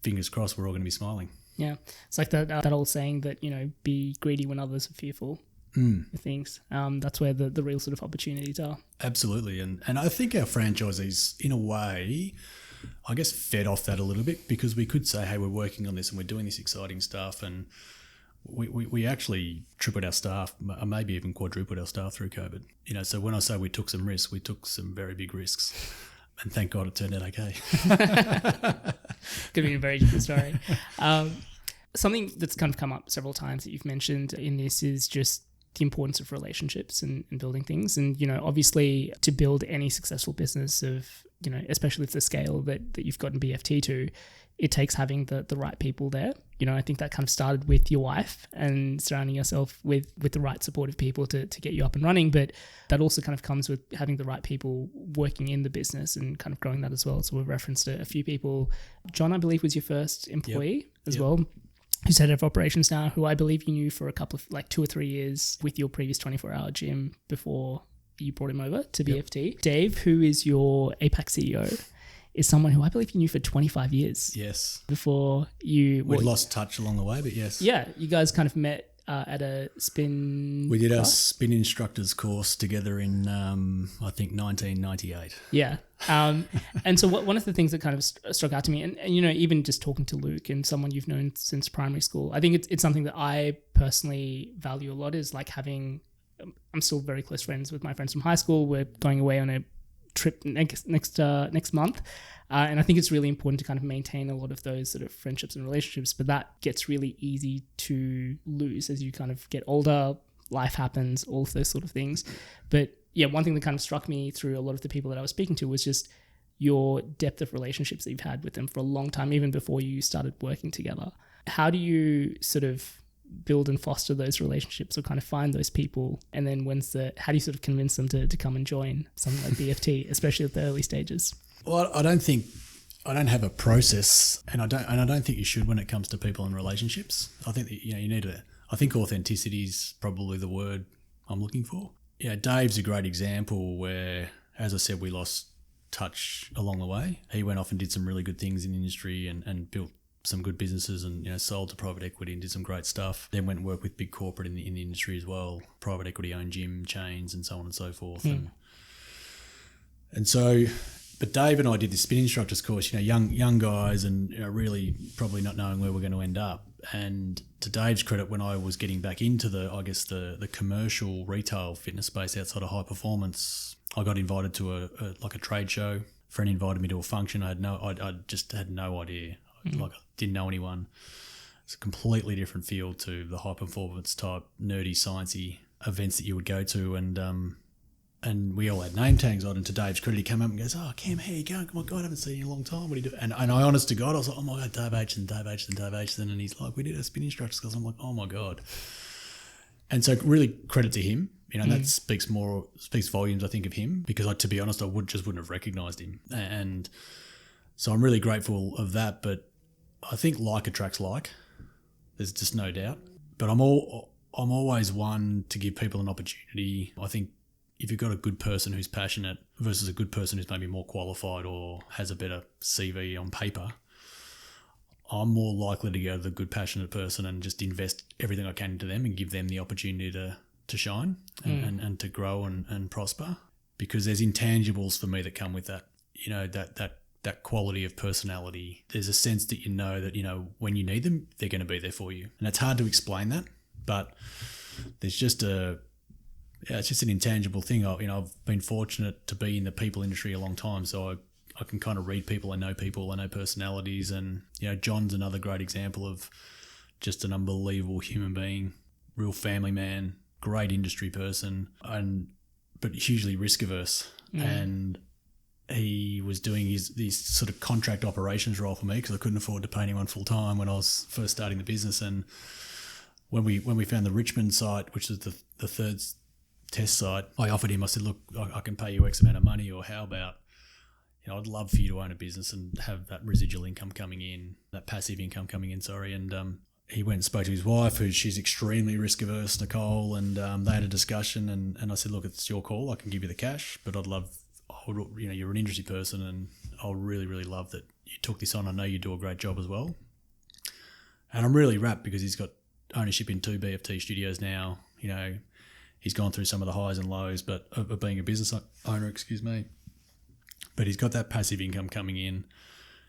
fingers crossed, we're all going to be smiling. Yeah. It's like that old saying that, be greedy when others are fearful of things. That's where the real sort of opportunities are. Absolutely. And I think our franchisees, in a way, I guess, fed off that a little bit, because we could say, hey, we're working on this and we're doing this exciting stuff, and we actually tripled our staff, maybe even quadrupled our staff through COVID. So when I say we took some risks, we took some very big risks, and thank God it turned out okay. Could be a very different story. Something that's kind of come up several times that you've mentioned in this is just the importance of relationships and building things. And, obviously to build any successful business of, especially at the scale that you've gotten BFT to, it takes having the right people there. I think that kind of started with your wife and surrounding yourself with the right supportive people to get you up and running. But that also kind of comes with having the right people working in the business and kind of growing that as well. So we've referenced a few people. John, I believe, was your first employee as well, who's head of operations now, who I believe you knew for a couple of 2 or 3 years with your previous 24-hour gym before you brought him over to BFT. Dave, who is your APAC CEO, is someone who I believe you knew for 25 years. Yes. Before you... We lost touch along the way, but yes. Yeah, you guys kind of met at a spin... We did our spin instructors course together in, I think, 1998. Yeah. And so one of the things that kind of struck out to me, and even just talking to Luke and someone you've known since primary school, I think it's something that I personally value a lot, is having... I'm still very close friends with my friends from high school. We're going away on a trip next month. And I think it's really important to kind of maintain a lot of those sort of friendships and relationships, but that gets really easy to lose as you kind of get older, life happens, all of those sort of things. But yeah, one thing that kind of struck me through a lot of the people that I was speaking to was just your depth of relationships that you've had with them for a long time, even before you started working together. How do you sort of build and foster those relationships or kind of find those people? And then how do you sort of convince them to come and join something like BFT, especially at the early stages? Well, I don't have a process, and I don't think you should when it comes to people and relationships. I think that, you need I think authenticity is probably the word I'm looking for. Dave's a great example where, as I said, we lost touch along the way. He went off and did some really good things in the industry and built some good businesses and sold to private equity and did some great stuff. Then went and worked with big corporate in the industry as well, private equity owned gym chains and so on and so forth. And so, but Dave and I did the spin instructors course, young guys and really probably not knowing where we're going to end up. And to Dave's credit, when I was getting back into the commercial retail fitness space outside of high performance, I got invited to a trade show. A friend invited me to a function. I just had no idea. I didn't know anyone. It's a completely different field to the high performance type nerdy sciencey events that you would go to, and we all had name tags on. And to Dave's credit, he came up and goes, "Oh, Cam, how you going? Oh my God, I haven't seen you in a long time. What do you do?" And I, honest to God, I was like, "Oh my God, Dave Aitchison." And he's like, "We did a spin instructors class." I'm like, "Oh my God." And so really credit to him. That speaks volumes, I think, of him, because to be honest, I wouldn't have recognised him. And so I'm really grateful of that. But I think like attracts like. There's just no doubt. But I'm always one to give people an opportunity. I think if you've got a good person who's passionate versus a good person who's maybe more qualified or has a better CV on paper, I'm more likely to go to the good, passionate person and just invest everything I can into them and give them the opportunity to shine and to grow and prosper, because there's intangibles for me that come with that. That quality of personality. There's a sense that that when you need them, they're going to be there for you. And it's hard to explain that, but there's just it's just an intangible thing. I've been fortunate to be in the people industry a long time, so I can kind of read people. I know personalities, and John's another great example of just an unbelievable human being, real family man, great industry person, but hugely risk averse. And he was doing these sort of contract operations role for me because I couldn't afford to pay anyone full time when I was first starting the business. And when we found the Richmond site, which is the third test site, I offered him. I said, "Look, I can pay you X amount of money, or how about, I'd love for you to own a business and have that residual income coming in, that passive income coming in." And he went and spoke to his wife, she's extremely risk averse, Nicole, and they had a discussion. And I said, "Look, it's your call. I can give you the cash, but you're an industry person, and I'll really, really love that you took this on. I know you do a great job as well." And I'm really wrapped because he's got ownership in 2 BFT studios now. He's gone through some of the highs and lows, but of being a business owner, but he's got that passive income coming in.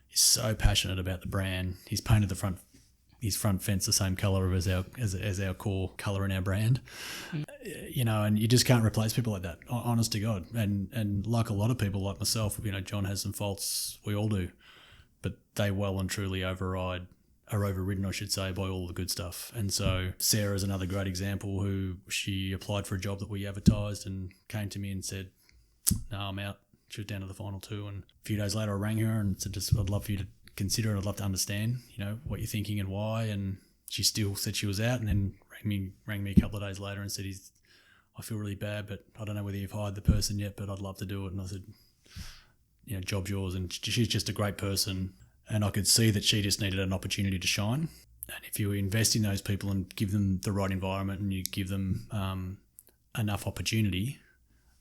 He's so passionate about the brand. He's painted his front fence the same colour as our core colour in our brand. And you just can't replace people like that, honest to God. And like a lot of people like myself, John has some faults, we all do, but they well and truly are overridden, I should say, by all the good stuff. And so Sarah's another great example, who she applied for a job that we advertised and came to me and said, "No, I'm out." She was down to the final 2, and a few days later I rang her and said, "I'd love for you to consider it. I'd love to understand, what you're thinking and why." And she still said she was out, and then rang me a couple of days later and said, "I feel really bad, but I don't know whether you've hired the person yet, but I'd love to do it." And I said, "Job's yours." And she's just a great person, and I could see that she just needed an opportunity to shine. And if you invest in those people and give them the right environment and you give them enough opportunity,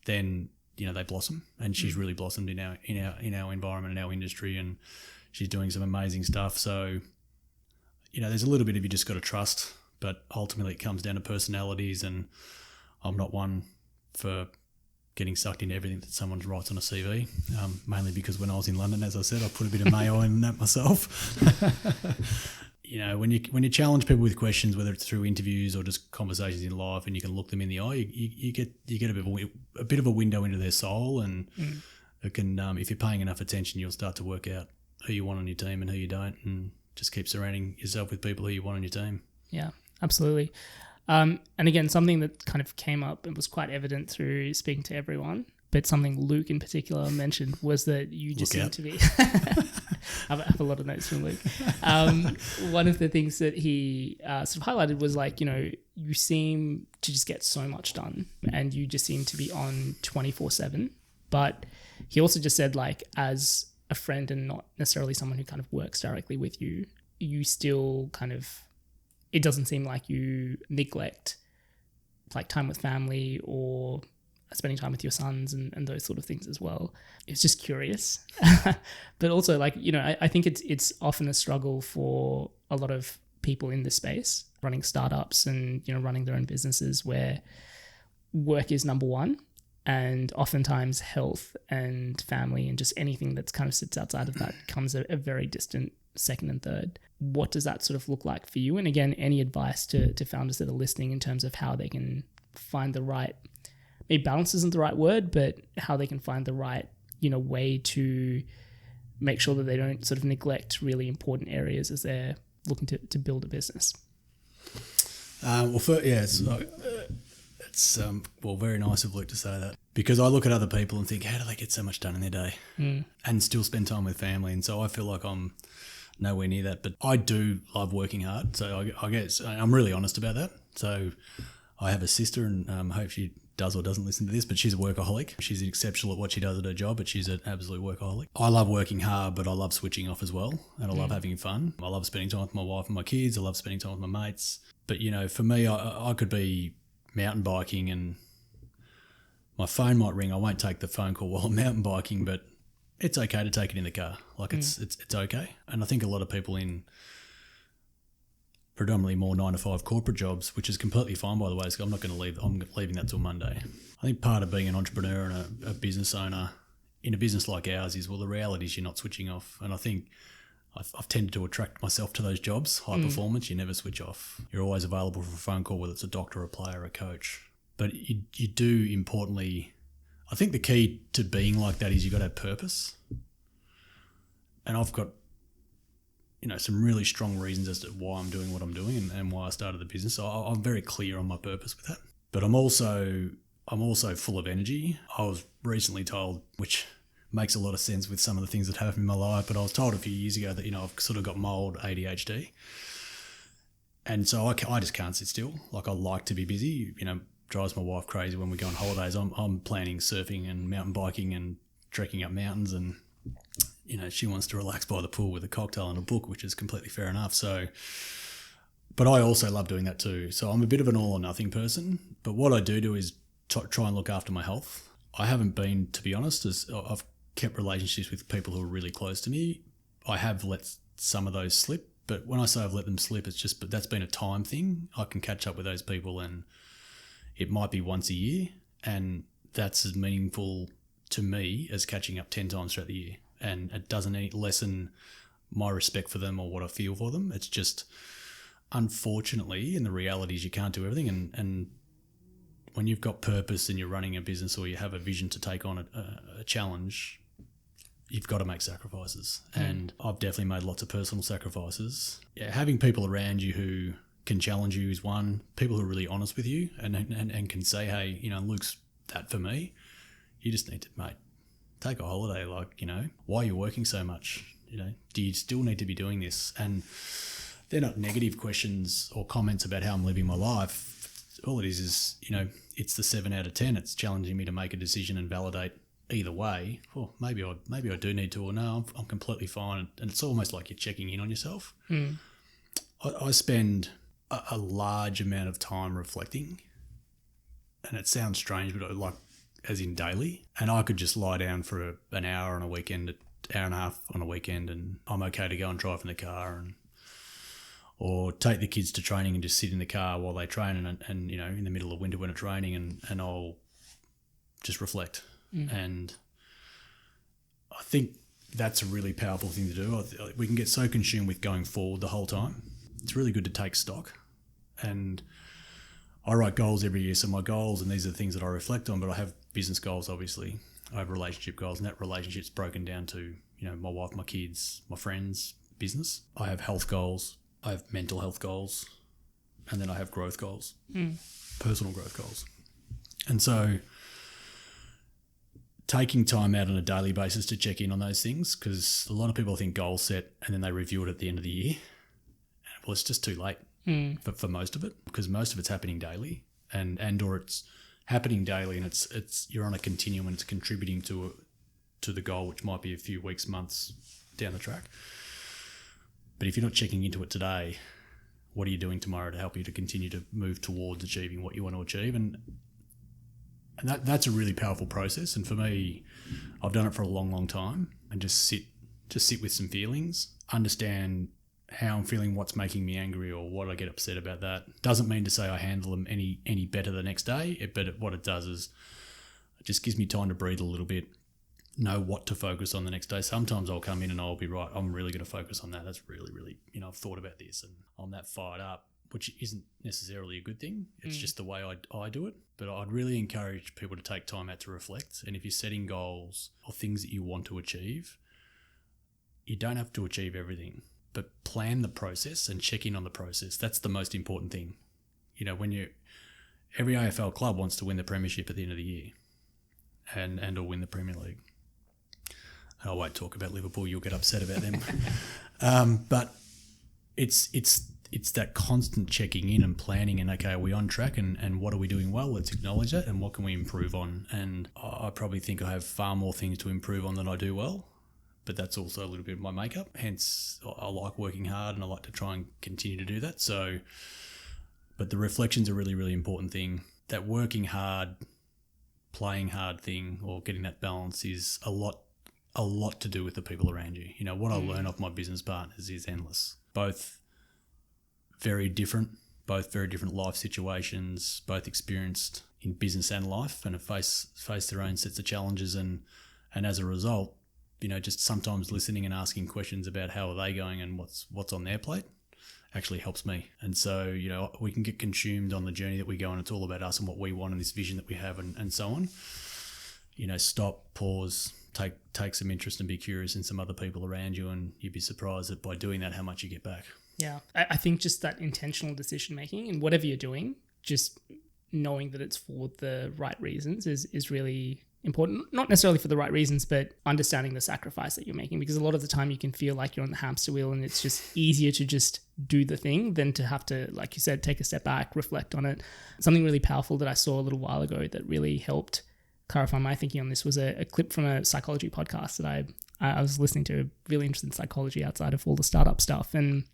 then they blossom. And she's really blossomed in our environment, in our industry, and she's doing some amazing stuff. So, there's a little bit of you just got to trust, but ultimately it comes down to personalities. And I'm not one for getting sucked into everything that someone writes on a CV, mainly because when I was in London, as I said, I put a bit of mayo in that myself. When you challenge people with questions, whether it's through interviews or just conversations in life, and you can look them in the eye, you get a bit of a window into their soul, and it can, if you're paying enough attention, you'll start to work out who you want on your team and who you don't, and just keep surrounding yourself with people who you want on your team. Yeah, absolutely. And again, something that kind of came up and was quite evident through speaking to everyone but something Luke in particular mentioned was that you just seem to be... I have a lot of notes from Luke. One of the things that he sort of highlighted was like, you know, you seem to just get so much done and you just seem to be on 24/7. But he also just said, like, as a friend and not necessarily someone who kind of works directly with you, you still kind of, it doesn't seem like you neglect like time with family or spending time with your sons and those sort of things as well. It's just curious. But also, like, you know, I think it's often a struggle for a lot of people in this space, running startups and, you know, running their own businesses, where work is number one, and oftentimes health and family and just anything that's kind of sits outside of that comes a very distant second and third. What does that sort of look like for you? And again, any advice to founders that are listening in terms of how they can find the right, maybe balance isn't the right word, but how they can find the right, you know, way to make sure that they don't sort of neglect really important areas as they're looking to build a business. It's very nice of Luke to say that, because I look at other people and think, how do they get so much done in their day and still spend time with family? And so I feel like I'm nowhere near that, but I do love working hard. So I guess I'm really honest about that. So I have a sister, and I hope she does or doesn't listen to this, but she's a workaholic. She's exceptional at what she does at her job, but she's an absolute workaholic. I love working hard, but I love switching off as well, and I love having fun. I love spending time with my wife and my kids. I love spending time with my mates. But, you know, for me, I could be mountain biking and my phone might ring. I won't take the phone call while I'm mountain biking, but it's okay to take it in the car. Like it's okay. And I think a lot of people in predominantly more 9-to-5 corporate jobs, which is completely fine, by the way. So I'm not going to leave. I'm leaving that till Monday. I think part of being an entrepreneur and a business owner in a business like ours is, well, the reality is you're not switching off. And I think I've tended to attract myself to those jobs. High performance, you never switch off. You're always available for a phone call, whether it's a doctor, a player, a coach. But you do importantly, I think the key to being like that is you've got to have purpose. And I've got, you know, some really strong reasons as to why I'm doing what I'm doing and why I started the business. So I'm very clear on my purpose with that. But I'm also full of energy. I was recently told, which makes a lot of sense with some of the things that happen in my life, but I was told a few years ago that, you know, I've sort of got mild ADHD. And so I just can't sit still. Like, I like to be busy. You know, drives my wife crazy when we go on holidays. I'm planning surfing and mountain biking and trekking up mountains, and, you know, she wants to relax by the pool with a cocktail and a book, which is completely fair enough. So, but I also love doing that too. So I'm a bit of an all or nothing person, but what I do is try and look after my health. I haven't been, to be honest, as I've kept relationships with people who are really close to me. I have let some of those slip, but when I say I've let them slip, it's just, but that's been a time thing. I can catch up with those people and it might be once a year, and that's as meaningful to me as catching up 10 times throughout the year. And it doesn't lessen my respect for them or what I feel for them. It's just, unfortunately, and the reality is you can't do everything. And when you've got purpose and you're running a business or you have a vision to take on a challenge, you've got to make sacrifices. And I've definitely made lots of personal sacrifices. Yeah, having people around you who can challenge you is one. People who are really honest with you and can say, hey, you know, Luke's that for me. You just need to, mate, take a holiday. Like, you know, why are you working so much? You know, do you still need to be doing this? And they're not negative questions or comments about how I'm living my life. All it is, you know, it's the 7 out of 10. It's challenging me to make a decision and validate either way. Oh, maybe I do need to, or no, I'm completely fine. And it's almost like you're checking in on yourself. I spend a large amount of time reflecting, and it sounds strange, but like as in daily. And I could just lie down for an hour on a weekend, an hour and a half on a weekend, and I'm okay to go and drive in the car or take the kids to training and just sit in the car while they train and you know, in the middle of winter when it's raining, and I'll just reflect. And I think that's a really powerful thing to do. We can get so consumed with going forward the whole time. It's really good to take stock. And I write goals every year. So my goals, and these are the things that I reflect on, but I have business goals, obviously. I have relationship goals, and that relationship's broken down to, you know, my wife, my kids, my friends, business. I have health goals. I have mental health goals. And then I have growth goals, personal growth goals. And so taking time out on a daily basis to check in on those things, because a lot of people think goal set and then they review it at the end of the year. Well, it's just too late for most of it, because most of it's happening daily and or it's happening daily and it's you're on a continuum and it's contributing to the goal, which might be a few weeks, months down the track. But if you're not checking into it today, what are you doing tomorrow to help you to continue to move towards achieving what you want to achieve? And that's a really powerful process. And for me, I've done it for a long, long time, and just sit with some feelings, understand how I'm feeling, what's making me angry or what I get upset about. That doesn't mean to say I handle them any better the next day, but what it does is it just gives me time to breathe a little bit, know what to focus on the next day. Sometimes I'll come in and I'll be right, I'm really going to focus on that. That's really, really, I've thought about this and I'm that fired up, which isn't necessarily a good thing. It's just the way I do it. But I'd really encourage people to take time out to reflect. And if you're setting goals or things that you want to achieve, you don't have to achieve everything, but plan the process and check in on the process. That's the most important thing. Every AFL club wants to win the premiership at the end of the year and or win the Premier League. I won't talk about Liverpool. You'll get upset about them. But it's that constant checking in and planning and, okay, are we on track and what are we doing well? Let's acknowledge that and what can we improve on? And I probably think I have far more things to improve on than I do well, but that's also a little bit of my makeup. Hence, I like working hard and I like to try and continue to do that. So, but the reflection's a really, really important thing. That working hard, playing hard thing or getting that balance is a lot to do with the people around you. What I learn off my business partners is endless. Both very different life situations, both experienced in business and life and have faced their own sets of challenges. And as a result, just sometimes listening and asking questions about how are they going and what's on their plate actually helps me. And so, we can get consumed on the journey that we go on. It's all about us and what we want and this vision that we have and so on. Stop, pause, take some interest and be curious in some other people around you, and you'd be surprised that by doing that how much you get back. Yeah, I think just that intentional decision making and whatever you're doing, just knowing that it's for the right reasons is really important. Not necessarily for the right reasons, but understanding the sacrifice that you're making, because a lot of the time you can feel like you're on the hamster wheel and it's just easier to just do the thing than to have to, like you said, take a step back, reflect on it. Something really powerful that I saw a little while ago that really helped clarify my thinking on this was a clip from a psychology podcast that I was listening to, really interested in psychology outside of all the startup stuff. And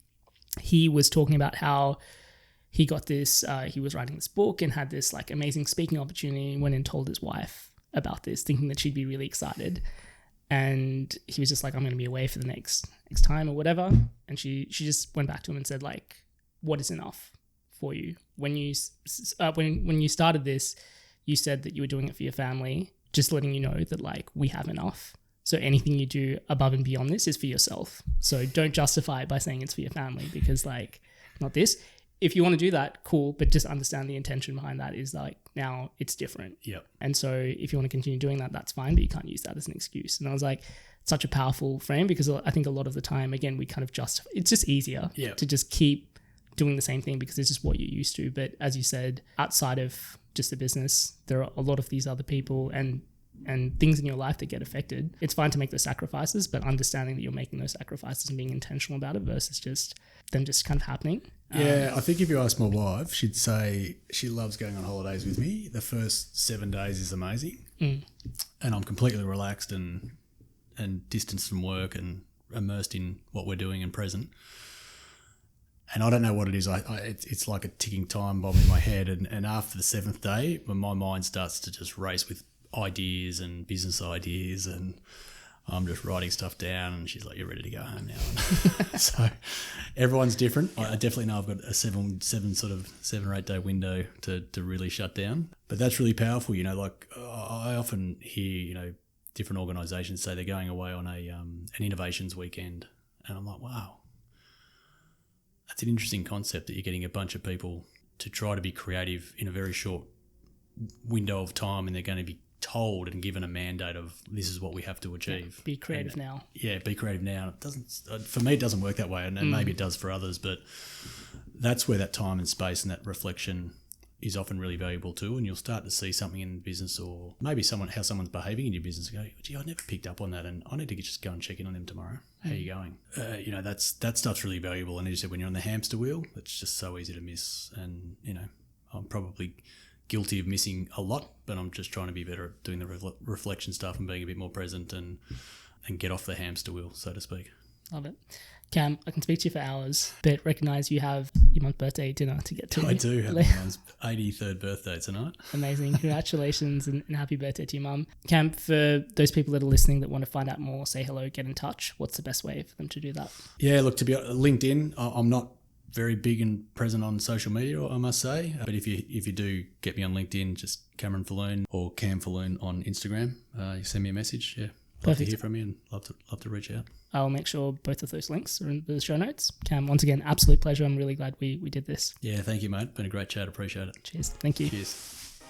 he was talking about how he got this, he was writing this book and had this like amazing speaking opportunity, went and told his wife about this, thinking that she'd be really excited. And he was just like, I'm going to be away for the next time or whatever. And she just went back to him and said, like, what is enough for you? When you started this, you said that you were doing it for your family, just letting you know that like we have enough. So anything you do above and beyond this is for yourself. So don't justify it by saying it's for your family, because like, not this. If you want to do that, cool, but just understand the intention behind that is like, now it's different. Yep. And so if you want to continue doing that, that's fine, but you can't use that as an excuse. And I was like, such a powerful frame, because I think a lot of the time, again, we kind of it's just easier to just keep doing the same thing because it's just what you're used to. But as you said, outside of just the business, there are a lot of these other people and things in your life that get affected. It's fine to make those sacrifices, but understanding that you're making those sacrifices and being intentional about it versus just them just kind of happening. Yeah, I think if you ask my wife, she'd say she loves going on holidays with me. The first 7 days is amazing. And I'm completely relaxed and distanced from work and immersed in what we're doing and present. And I don't know what it is. It's like a ticking time bomb in my head. And after the 7th day, when my mind starts to just race with ideas and business ideas, and I'm just writing stuff down, and she's like, you're ready to go home now. So everyone's different. I definitely know I've got a 7 or 8 day window to really shut down. But that's really powerful. Like I often hear, different organisations say they're going away on an innovations weekend. And I'm like, wow. That's an interesting concept that you're getting a bunch of people to try to be creative in a very short window of time, and they're going to be told and given a mandate of this is what we have to achieve. Yeah, be creative now. Yeah, be creative now. It doesn't, for me, it doesn't work that way, and maybe it does for others, but that's where that time and space and that reflection is often really valuable too, and you'll start to see something in the business or maybe how someone's behaving in your business and go, gee, I never picked up on that, and I need to just go and check in on them tomorrow. How are you going? That stuff's really valuable. And as you said, when you're on the hamster wheel, it's just so easy to miss. And, I'm probably guilty of missing a lot, but I'm just trying to be better at doing the reflection stuff and being a bit more present and get off the hamster wheel, so to speak. Love it. Cam, I can speak to you for hours, but recognise you have your mum's birthday dinner to get to. I do have my mum's 83rd birthday tonight. Amazing. Congratulations and happy birthday to your mum. Cam, for those people that are listening that want to find out more, say hello, get in touch, what's the best way for them to do that? Yeah, look, to be LinkedIn, I'm not very big and present on social media, I must say. But if you do get me on LinkedIn, just Cameron Falloon or Cam Falloon on Instagram, you send me a message. Yeah, love to hear from you and love to reach out. I'll make sure both of those links are in the show notes. Cam, once again, absolute pleasure. I'm really glad we did this. Yeah, thank you, mate. Been a great chat. Appreciate it. Cheers. Thank you. Cheers.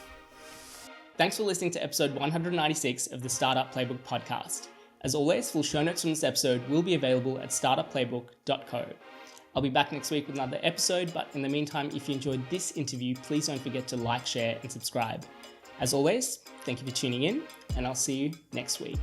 Thanks for listening to episode 196 of the Startup Playbook podcast. As always, full show notes from this episode will be available at startupplaybook.co. I'll be back next week with another episode, but in the meantime, if you enjoyed this interview, please don't forget to like, share, and subscribe. As always, thank you for tuning in, and I'll see you next week.